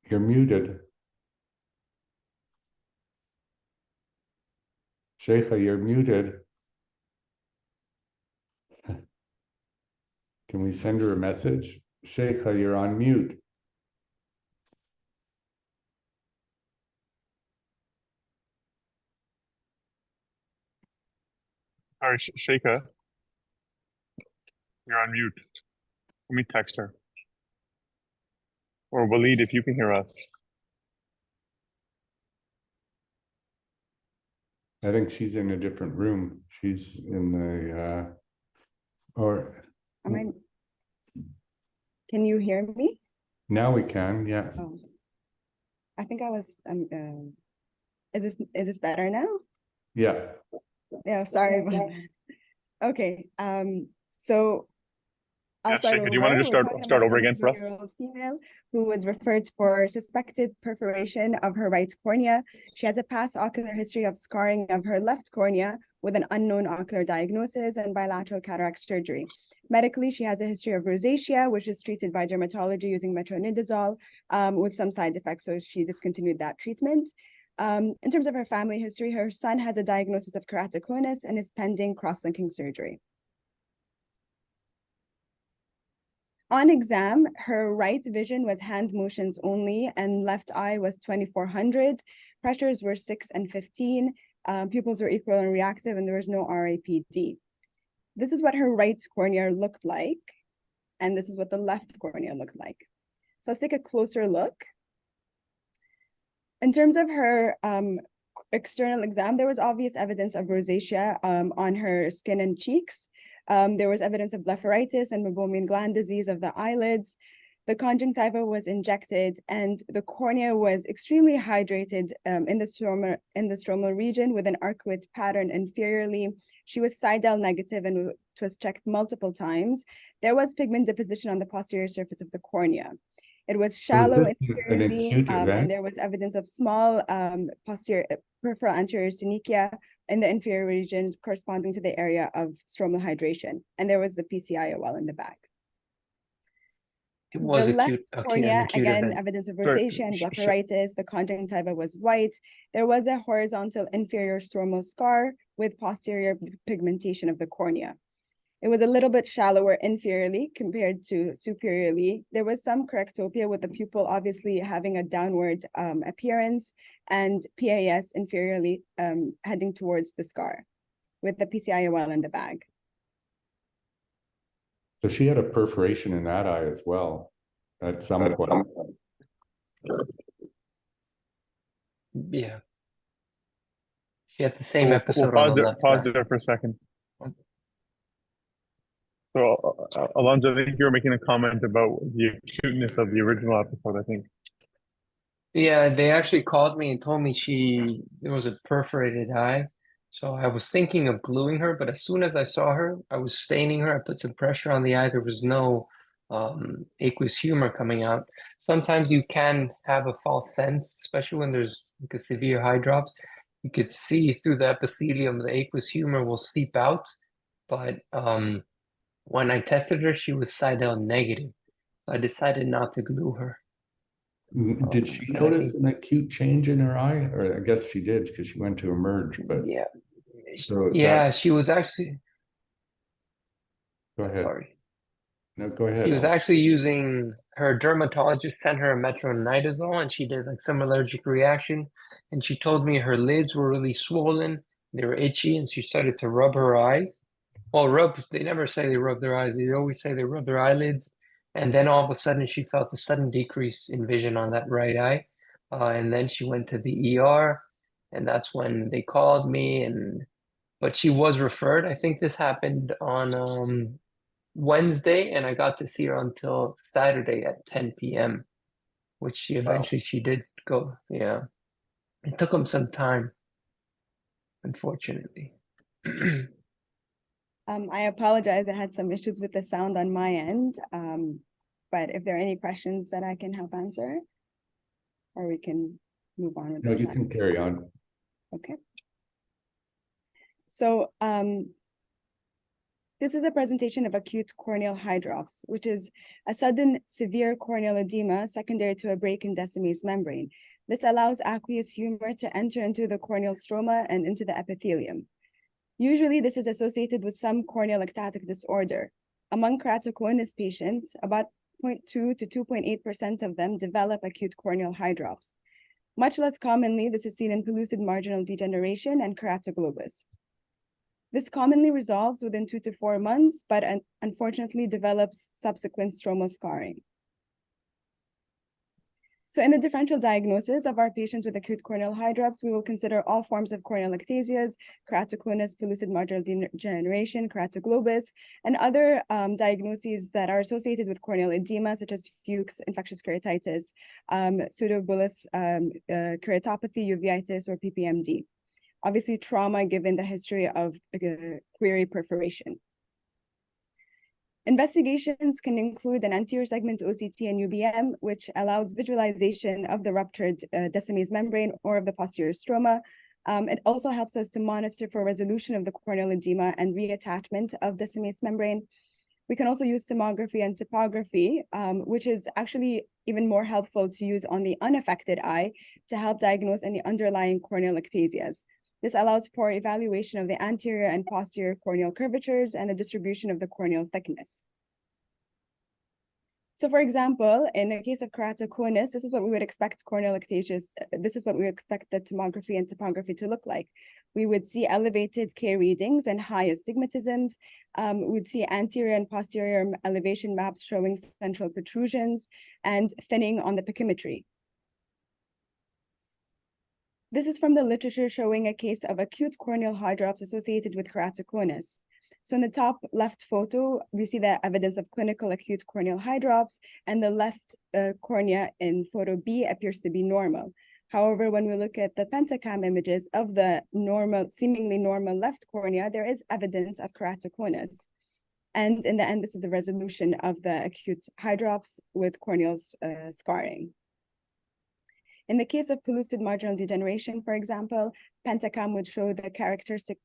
You're muted. Sheikha, you're muted. Can we send her a message? Sheikha, you're on mute. Sorry, Sheikha, you're on mute. Let me text her. Or Waleed, if you can hear us. I think she's in a different room. She's in the Can you hear me? Now we can, yeah. Oh. I think I was is this better now? Yeah. Yeah, sorry about that. Okay. So I'll start Sheikha, do you want to just start over again for us? 17-year-old female who was referred for suspected perforation of her right cornea. She has a past ocular history of scarring of her left cornea with an unknown ocular diagnosis and bilateral cataract surgery. Medically, she has a history of rosacea, which is treated by dermatology using metronidazole with some side effects, so she discontinued that treatment. In terms of her family history, her son has a diagnosis of keratoconus and is pending cross-linking surgery. On exam, her right vision was hand motions only and left eye was 2400. Pressures were 6 and 15. Pupils were equal and reactive, and there was no RAPD. This is what her right cornea looked like, and this is what the left cornea looked like. So let's take a closer look. In terms of her external exam, there was obvious evidence of rosacea on her skin and cheeks. There was evidence of blepharitis and meibomian gland disease of the eyelids. The conjunctiva was injected, and the cornea was extremely hydrated in the stromal region with an arcuate pattern inferiorly. She was Cybele negative and it was checked multiple times. There was pigment deposition on the posterior surface of the cornea. It was So is shallow this an inferiorly, acute and event? there was evidence of small posterior peripheral anterior synechiae in the inferior region corresponding to the area of stromal hydration. And there was the PCIOL in the back. It was The left acute, an cornea, acute again, event. evidence of Sure, rosacea and sure. blepharitis. The conjunctiva was white. There was a horizontal inferior stromal scar with posterior pigmentation of the cornea. It was a little bit shallower inferiorly compared to superiorly. There was some correctopia with the pupil obviously having a downward appearance, and PAS inferiorly heading towards the scar with the PCIOL in the bag. So she had a perforation in that eye as well at some point. Yeah. She had the same We'll episode pause on the there, left pause eye. there for a second. So, Alonso, I think you were making a comment about the acuteness of the original episode, I think. Yeah, they actually called me and told me there was a perforated eye. So I was thinking of gluing her, but as soon as I saw her, I was staining her. I put some pressure on the eye. There was no aqueous humor coming out. Sometimes you can have a false sense, especially when there's like a severe hydrops. You could see through the epithelium, the aqueous humor will seep out. But when I tested her, she was Seidel negative. I decided not to glue her. Did she and I notice think- an acute change in her eye? Or I guess she did because she went to emerge, but Yeah. so Yeah, that, she was actually, go ahead. sorry. No, go ahead. She was Al. actually using, her dermatologist sent her a metronidazole and she did like some allergic reaction. And she told me her lids were really swollen, they were itchy, and she started to rub her eyes. Well, they never say they rub their eyes, they always say they rub their eyelids. And then all of a sudden she felt a sudden decrease in vision on that right eye. And then she went to the ER, and that's when they called me, but she was referred. I think this happened on Wednesday, and I got to see her until Saturday at 10 p.m., which she eventually she did go. Yeah, it took him some time, unfortunately. I apologize. I had some issues with the sound on my end. But if there are any questions that I can help answer, or we can move on with No, the you slide. can carry on. Okay. So this is a presentation of acute corneal hydrops, which is a sudden severe corneal edema secondary to a break in Decimase membrane. This allows aqueous humor to enter into the corneal stroma and into the epithelium. Usually, this is associated with some corneal ectatic disorder. Among keratoconus patients, about 0.2 to 2.8% of them develop acute corneal hydrops. Much less commonly, this is seen in pellucid marginal degeneration and keratoglobus. This commonly resolves within 2 to 4 months, but unfortunately develops subsequent stromal scarring. So in the differential diagnosis of our patients with acute corneal hydrops, we will consider all forms of corneal ectasias, keratoconus, pellucid marginal degeneration, keratoglobus, and other diagnoses that are associated with corneal edema, such as Fuchs, infectious keratitis, pseudobullous keratopathy, uveitis, or PPMD. Obviously, trauma given the history of query perforation. Investigations can include an anterior segment OCT and UBM, which allows visualization of the ruptured Decimase membrane or of the posterior stroma. It also helps us to monitor for resolution of the corneal edema and reattachment of Decimase membrane. We can also use tomography and topography, which is actually even more helpful to use on the unaffected eye to help diagnose any underlying corneal ectasias. This allows for evaluation of the anterior and posterior corneal curvatures and the distribution of the corneal thickness. So for example, in the case of keratoconus, this is what we would expect corneal ectasias, this is what we would expect the tomography and topography to look like. We would see elevated K readings and high astigmatisms. We would see anterior and posterior elevation maps showing central protrusions and thinning on the pachymetry. This is from the literature showing a case of acute corneal hydrops associated with keratoconus. So in the top left photo, we see the evidence of clinical acute corneal hydrops, and the left cornea in photo B appears to be normal. However, when we look at the pentacam images of the normal, seemingly normal left cornea, there is evidence of keratoconus. And in the end, this is a resolution of the acute hydrops with corneal scarring. In the case of pellucid marginal degeneration, for example, pentacam would show the characteristic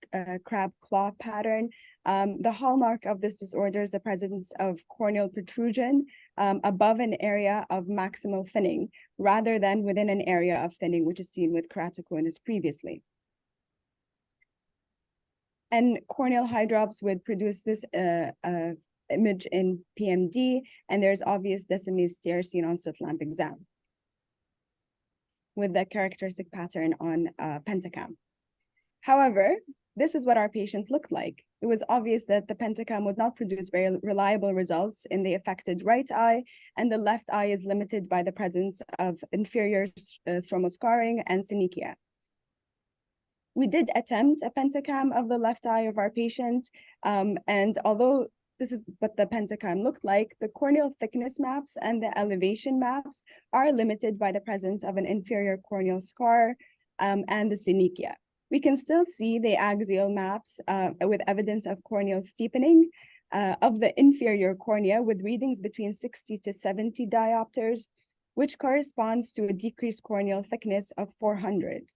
crab claw pattern. The hallmark of this disorder is the presence of corneal protrusion above an area of maximal thinning, rather than within an area of thinning, which is seen with keratoconus previously. And corneal hydrops would produce this image in PMD, and there's obvious Decimese stare seen on slit lamp exam with the characteristic pattern on pentacam. However, this is what our patient looked like. It was obvious that the pentacam would not produce very reliable results in the affected right eye, and the left eye is limited by the presence of inferior stromal scarring and synechia. We did attempt a pentacam of the left eye of our patient, and although this is what the pentacam looked like, the corneal thickness maps and the elevation maps are limited by the presence of an inferior corneal scar and the synechia. We can still see the axial maps with evidence of corneal steepening of the inferior cornea with readings between 60 to 70 diopters, which corresponds to a decreased corneal thickness of 400.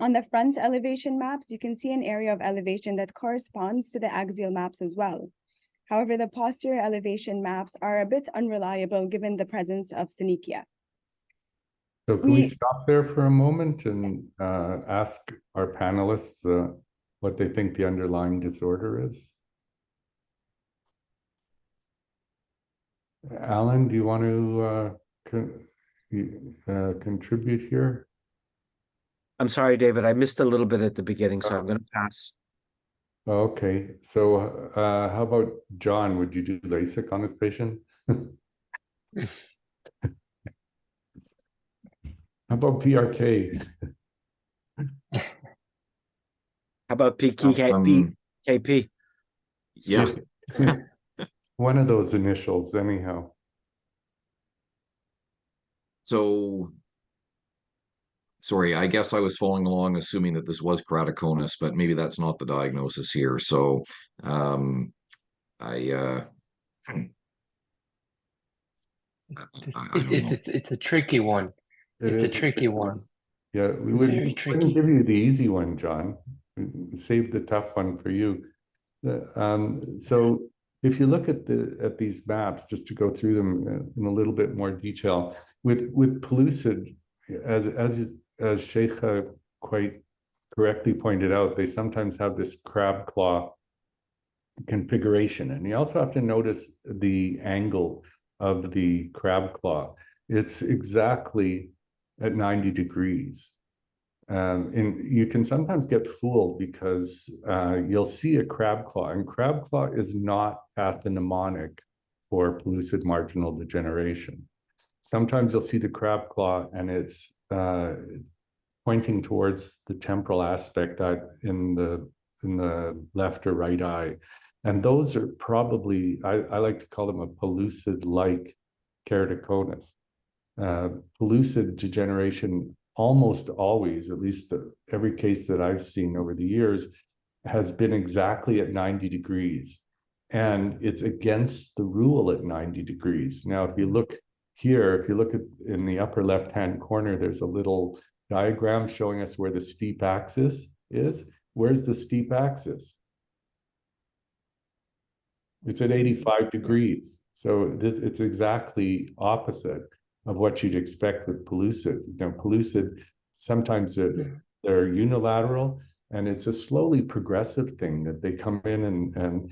On the front elevation maps, you can see an area of elevation that corresponds to the axial maps as well. However, the posterior elevation maps are a bit unreliable given the presence of synechia. So can we stop there for a moment and ask our panelists what they think the underlying disorder is? Alan, do you want to contribute here? I'm sorry, David, I missed a little bit at the beginning, so I'm going to pass. Okay, so how about John? Would you do LASIK on this patient? How about PRK? How about KP? Yeah. One of those initials, anyhow. So, sorry, I guess I was following along assuming that this was keratoconus, but maybe that's not the diagnosis here. So It's a tricky one. It's a tricky one. Yeah, we wouldn't give you the easy one, John. Save the tough one for you. So if you look at these maps, just to go through them in a little bit more detail, with pellucid, as Sheikha quite correctly pointed out, they sometimes have this crab claw configuration, and you also have to notice the angle of the crab claw. It's exactly at 90 degrees. And you can sometimes get fooled because you'll see a crab claw, and crab claw is not pathognomonic for pellucid marginal degeneration. Sometimes you'll see the crab claw and it's pointing towards the temporal aspect in the left or right eye. And those are probably, I like to call them a pellucid-like keratoconus. Pellucid degeneration almost always, at least every case that I've seen over the years, has been exactly at 90 degrees. And it's against the rule at 90 degrees. Now, if you look here, if you look at in the upper left-hand corner, there's a little diagram showing us where the steep axis is. Where's the steep axis? It's at 85 degrees. So it's exactly opposite of what you'd expect with pellucid. You know, pellucid, sometimes they're unilateral, and it's a slowly progressive thing that they come in and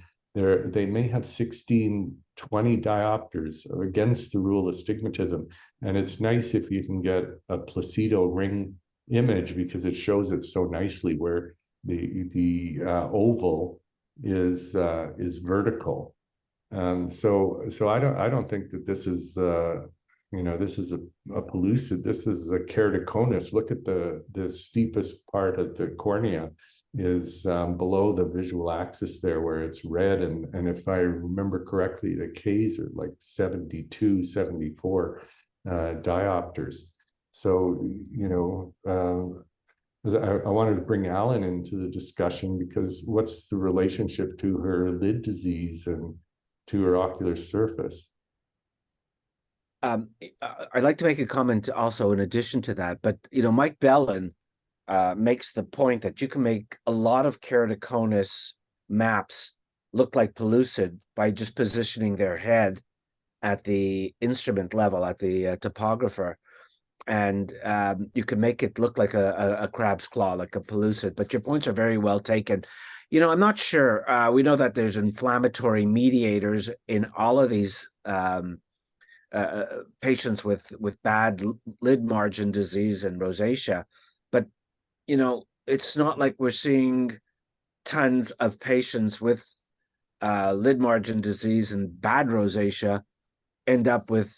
they may have 16, 20 diopters against the rule of astigmatism. And it's nice if you can get a placido ring image because it shows it so nicely where the oval is vertical. So I don't think that this is this is a pellucid. This is a keratoconus. Look at the steepest part of the cornea is below the visual axis there where it's red, and if I remember correctly, the Ks are like 72, 74 diopters. So I wanted to bring Alan into the discussion because what's the relationship to her lid disease and to her ocular surface? I'd like to make a comment also in addition to that, but Mike Bellin makes the point that you can make a lot of keratoconus maps look like pellucid by just positioning their head at the instrument level, at the topographer. And you can make it look like a crab's claw, like a pellucid, but your points are very well taken. I'm not sure. We know that there's inflammatory mediators in all of these patients with bad lid margin disease and rosacea, but it's not like we're seeing tons of patients with lid margin disease and bad rosacea end up with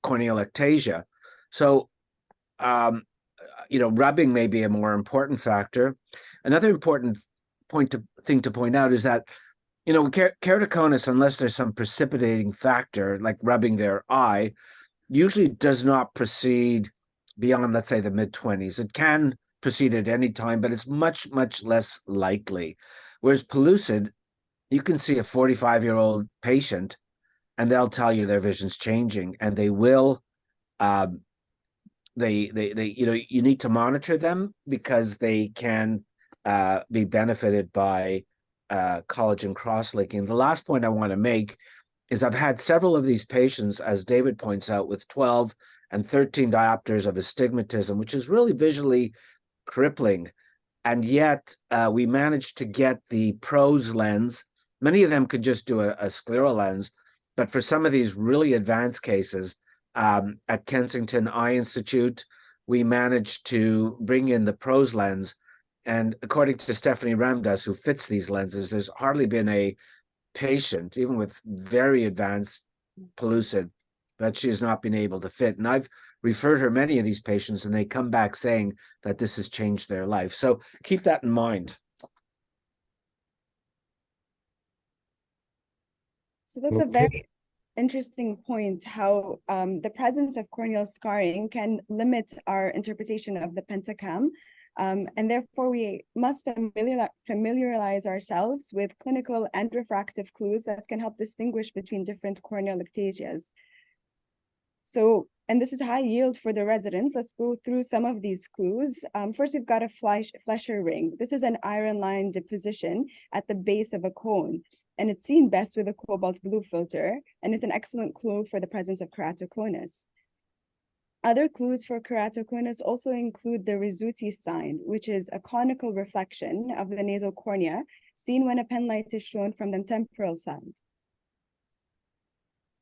corneal ectasia. So rubbing may be a more important factor. Another important thing to point out is that keratoconus, unless there's some precipitating factor like rubbing their eye, usually does not proceed beyond, let's say, the mid-20s. It can proceed at any time, but it's much, much less likely. Whereas pellucid, you can see a 45-year-old patient and they'll tell you their vision's changing, and they will you need to monitor them because they can be benefited by collagen cross-linking. The last point I want to make is I've had several of these patients, as David points out, with 12 and 13 diopters of astigmatism, which is really visually crippling. And yet we managed to get the PROS lens. Many of them could just do a scleral lens, but for some of these really advanced cases, at Kensington Eye Institute, we managed to bring in the PROS lens. And according to Stephanie Ramdas, who fits these lenses, there's hardly been a patient, even with very advanced pellucid, that she has not been able to fit. And I've referred her many of these patients, and they come back saying that this has changed their life. So keep that in mind. So that's a very interesting point, how the presence of corneal scarring can limit our interpretation of the pentacam. And therefore, we must familiarize ourselves with clinical and refractive clues that can help distinguish between different corneal ectasias. So, and this is high yield for the residents. Let's go through some of these clues. First, we've got a Flesher ring. This is an iron line deposition at the base of a cone, and it's seen best with a cobalt blue filter, and it's an excellent clue for the presence of keratoconus. Other clues for keratoconus also include the Rizzuti sign, which is a conical reflection of the nasal cornea seen when a pen light is shown from the temporal side.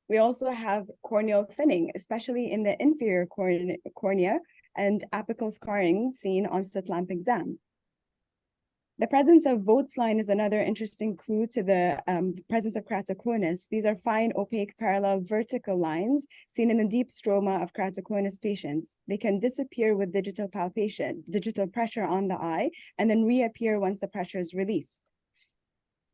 We also have corneal thinning, especially in the inferior cornea, and apical scarring seen on slit lamp exam. The presence of Voigt's line is another interesting clue to the presence of keratoconus. These are fine, opaque, parallel, vertical lines seen in the deep stroma of keratoconus patients. They can disappear with digital palpation, digital pressure on the eye, and then reappear once the pressure is released.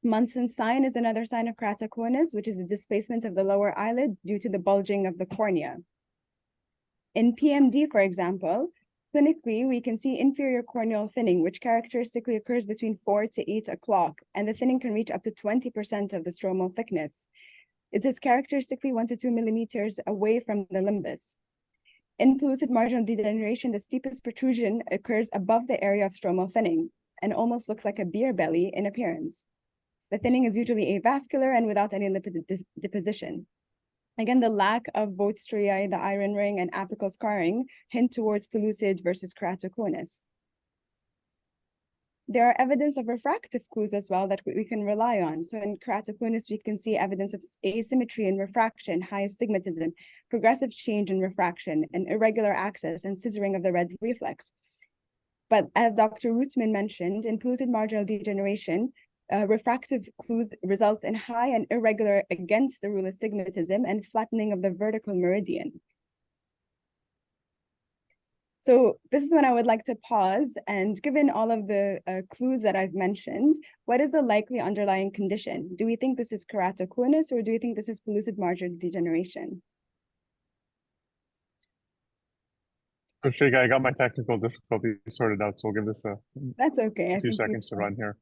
Munson's sign is another sign of keratoconus, which is a displacement of the lower eyelid due to the bulging of the cornea. In PMD, for example, clinically, we can see inferior corneal thinning, which characteristically occurs between 4 to 8 o'clock, and the thinning can reach up to 20% of the stromal thickness. It is characteristically 1 to 2 millimeters away from the limbus. In pellucid marginal degeneration, the steepest protrusion occurs above the area of stromal thinning and almost looks like a beer belly in appearance. The thinning is usually avascular and without any lipid deposition. Again, the lack of Voigt's striae, the iron ring, and apical scarring hint towards pellucid versus keratoconus. There are evidence of refractive clues as well that we can rely on. So in keratoconus, we can see evidence of asymmetry in refraction, high astigmatism, progressive change in refraction, and irregular axis and scissoring of the red reflex. But as Dr. Rootman mentioned, in pellucid marginal degeneration, refractive clues results in high and irregular against the rule astigmatism and flattening of the vertical meridian. So this is when I would like to pause, and given all of the clues that I've mentioned, what is the likely underlying condition? Do we think this is keratoconus, or do we think this is pellucid marginal degeneration? Shake, I got my technical difficulties sorted out, so we'll give this a That's okay. I few think seconds to run here.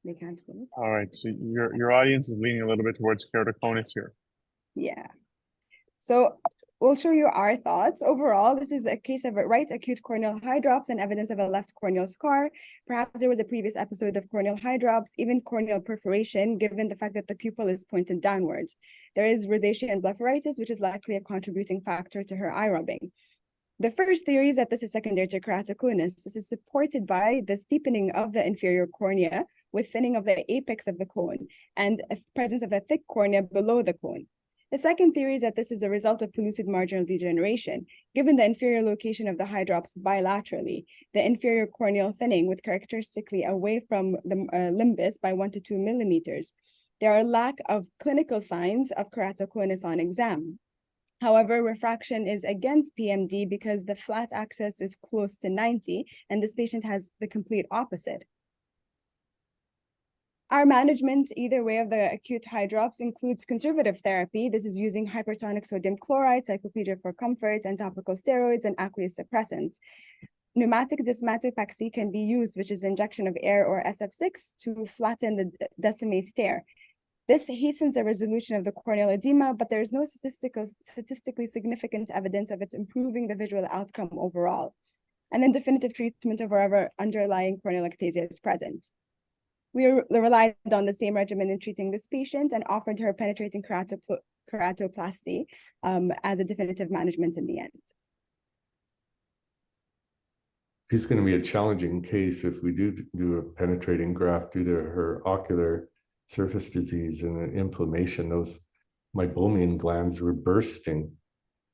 they can't wait. All right, so your audience is leaning a little bit towards keratoconus here. Yeah. So we'll show you our thoughts. Overall, this is a case of a right acute corneal hydrops and evidence of a left corneal scar. Perhaps there was a previous episode of corneal hydrops, even corneal perforation, given the fact that the pupil is pointed downwards. There is rosacea and blepharitis, which is likely a contributing factor to her eye rubbing. The first theory is that this is secondary to keratoconus. This is supported by the steepening of the inferior cornea with thinning of the apex of the cone and a presence of a thick cornea below the cone. The second theory is that this is a result of pellucid marginal degeneration, given the inferior location of the hydrops bilaterally, the inferior corneal thinning with characteristically away from the limbus by 1 to 2 millimeters. There are lack of clinical signs of keratoconus on exam. However, refraction is against PMD because the flat axis is close to 90, and this patient has the complete opposite. Our management, either way of the acute hydrops, includes conservative therapy. This is using hypertonic sodium chloride, cyclopedia for comfort, and topical steroids and aqueous suppressants. Pneumatic desmatopaxi can be used, which is injection of air or SF6 to flatten the decimate stare. This hastens the resolution of the corneal edema, but there is no statistically significant evidence of it improving the visual outcome overall. And then definitive treatment of wherever underlying corneal ectasia is present. We relied on the same regimen in treating this patient and offered her penetrating keratoplasty as a definitive management in the end. She's going to be a challenging case if we do a penetrating graft due to her ocular surface disease and inflammation. Those meibomian glands were bursting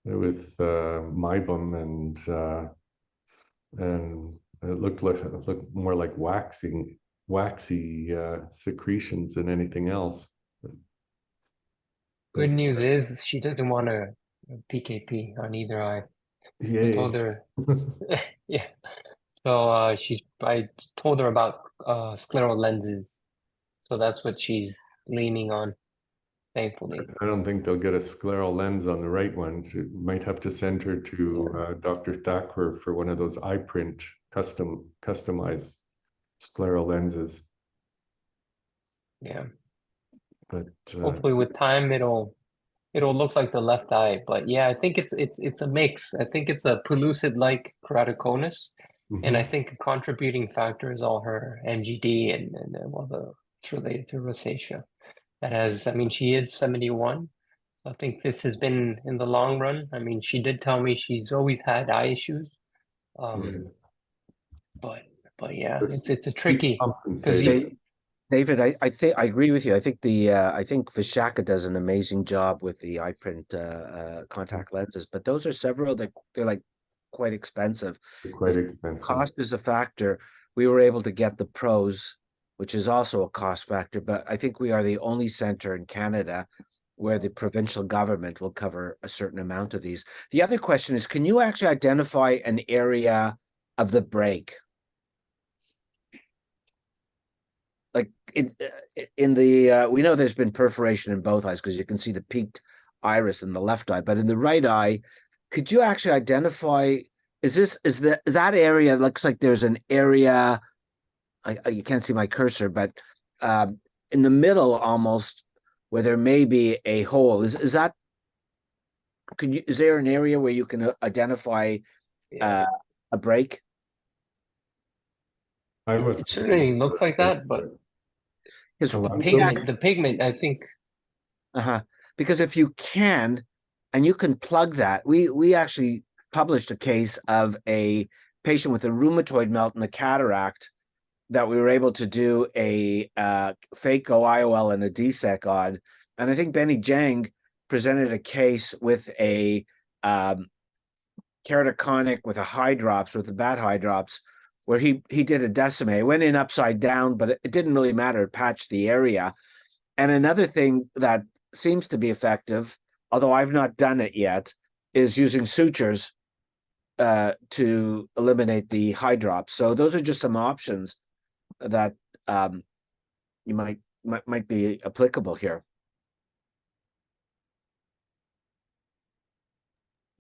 with meibum, and it looked more like waxy secretions than anything else. Good news is she doesn't want a PKP on either eye. Yay. I told her, yeah. So I told her about scleral lenses. So that's what she's leaning on, thankfully. I don't think they'll get a scleral lens on the right one. She might have to send her to Dr. Thacker for one of those eye print customized scleral lenses. Yeah. But hopefully with time it'll look like the left eye. But yeah, I think it's a mix. I think it's a pellucid-like keratoconus. And I think a contributing factor is all her MGD and well, it's related to rosacea. That has, I mean, she is 71. I think this has been in the long run. I mean, she did tell me she's always had eye issues. But yeah, it's a tricky because David, I think I agree with you. I think I think Vishaka does an amazing job with the eye print contact lenses, but those are several that they're like quite expensive. Quite expensive. Cost is a factor. We were able to get the pros, which is also a cost factor, but I think we are the only center in Canada where the provincial government will cover a certain amount of these. The other question is, can you actually identify an area of the break? Like in the we know there's been perforation in both eyes because you can see the peaked iris in the left eye, but in the right eye, could you actually identify, is that area, looks like there's an area, you can't see my cursor, but in the middle almost where there may be a hole, is that, is there an area where you can identify a break? It certainly looks like that, but the pigment, I think. Because if you can, and you can plug that, we actually published a case of a patient with a rheumatoid melt and a cataract that we were able to do a phaco IOL and a DSEC on. And I think Benny Jang presented a case with a keratoconic with a hydrops, with the bad hydrops, where he did a decimate. It went in upside down, but it didn't really matter. It patched the area. And another thing that seems to be effective, although I've not done it yet, is using sutures to eliminate the hydrops. So those are just some options that you might be applicable here.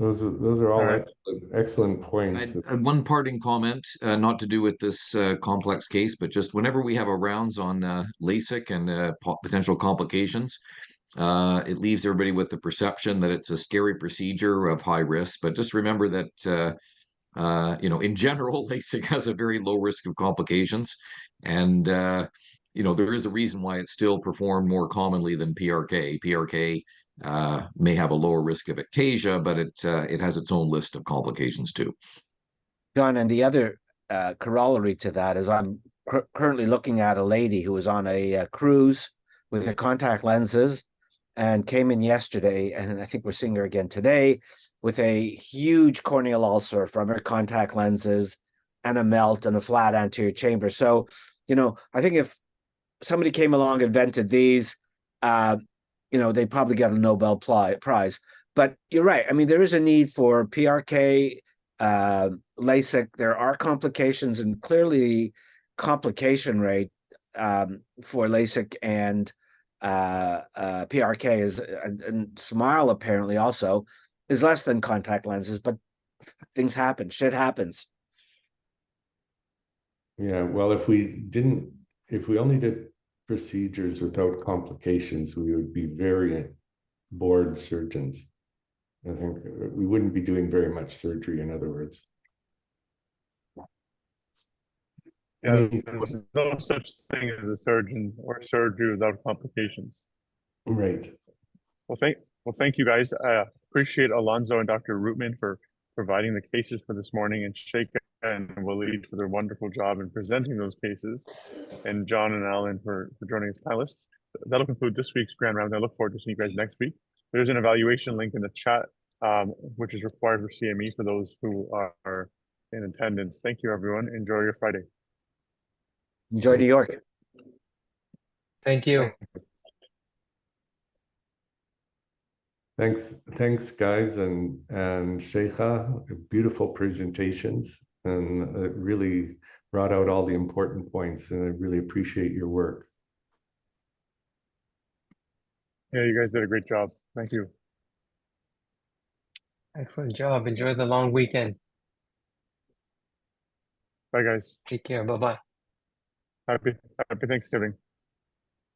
Those are all Alright. excellent points. And one parting comment, not to do with this complex case, but just whenever we have a rounds on LASIK and potential complications, it leaves everybody with the perception that it's a scary procedure of high risk. But just remember that in general, LASIK has a very low risk of complications, and there is a reason why it's still performed more commonly than PRK. PRK may have a lower risk of ectasia, but it has its own list of complications too. John, and the other corollary to that is I'm currently looking at a lady who was on a cruise with her contact lenses and came in yesterday, and I think we're seeing her again today with a huge corneal ulcer from her contact lenses and a melt and a flat anterior chamber. So, I think if somebody came along and invented these, they probably get a Nobel Prize. But you're right. I mean, there is a need for PRK, LASIK. There are complications, and clearly complication rate for LASIK and PRK is, and SMILE apparently also, is less than contact lenses, but things happen. Shit happens. Yeah, well, if we only did procedures without complications, we would be very bored surgeons. I think we wouldn't be doing very much surgery, in other words. Yeah, there's no such thing as a surgeon or surgery without complications. Right. Well, thank you guys. I appreciate Alonso and Dr. Rootman for providing the cases for this morning, and Sheikha and Waleed for their wonderful job in presenting those cases, and John and Alan for joining as panelists. That'll conclude this week's Grand Round. I look forward to seeing you guys next week. There's an evaluation link in the chat, which is required for CME for those who are in attendance. Thank you, everyone. Enjoy your Friday. Enjoy New York. Thank you. Thanks, guys, and Sheikha. Beautiful presentations, and it really brought out all the important points, and I really appreciate your work. Yeah, you guys did a great job. Thank you. Excellent job. Enjoy the long weekend. Bye, guys. Take care. Bye-bye. Happy Thanksgiving.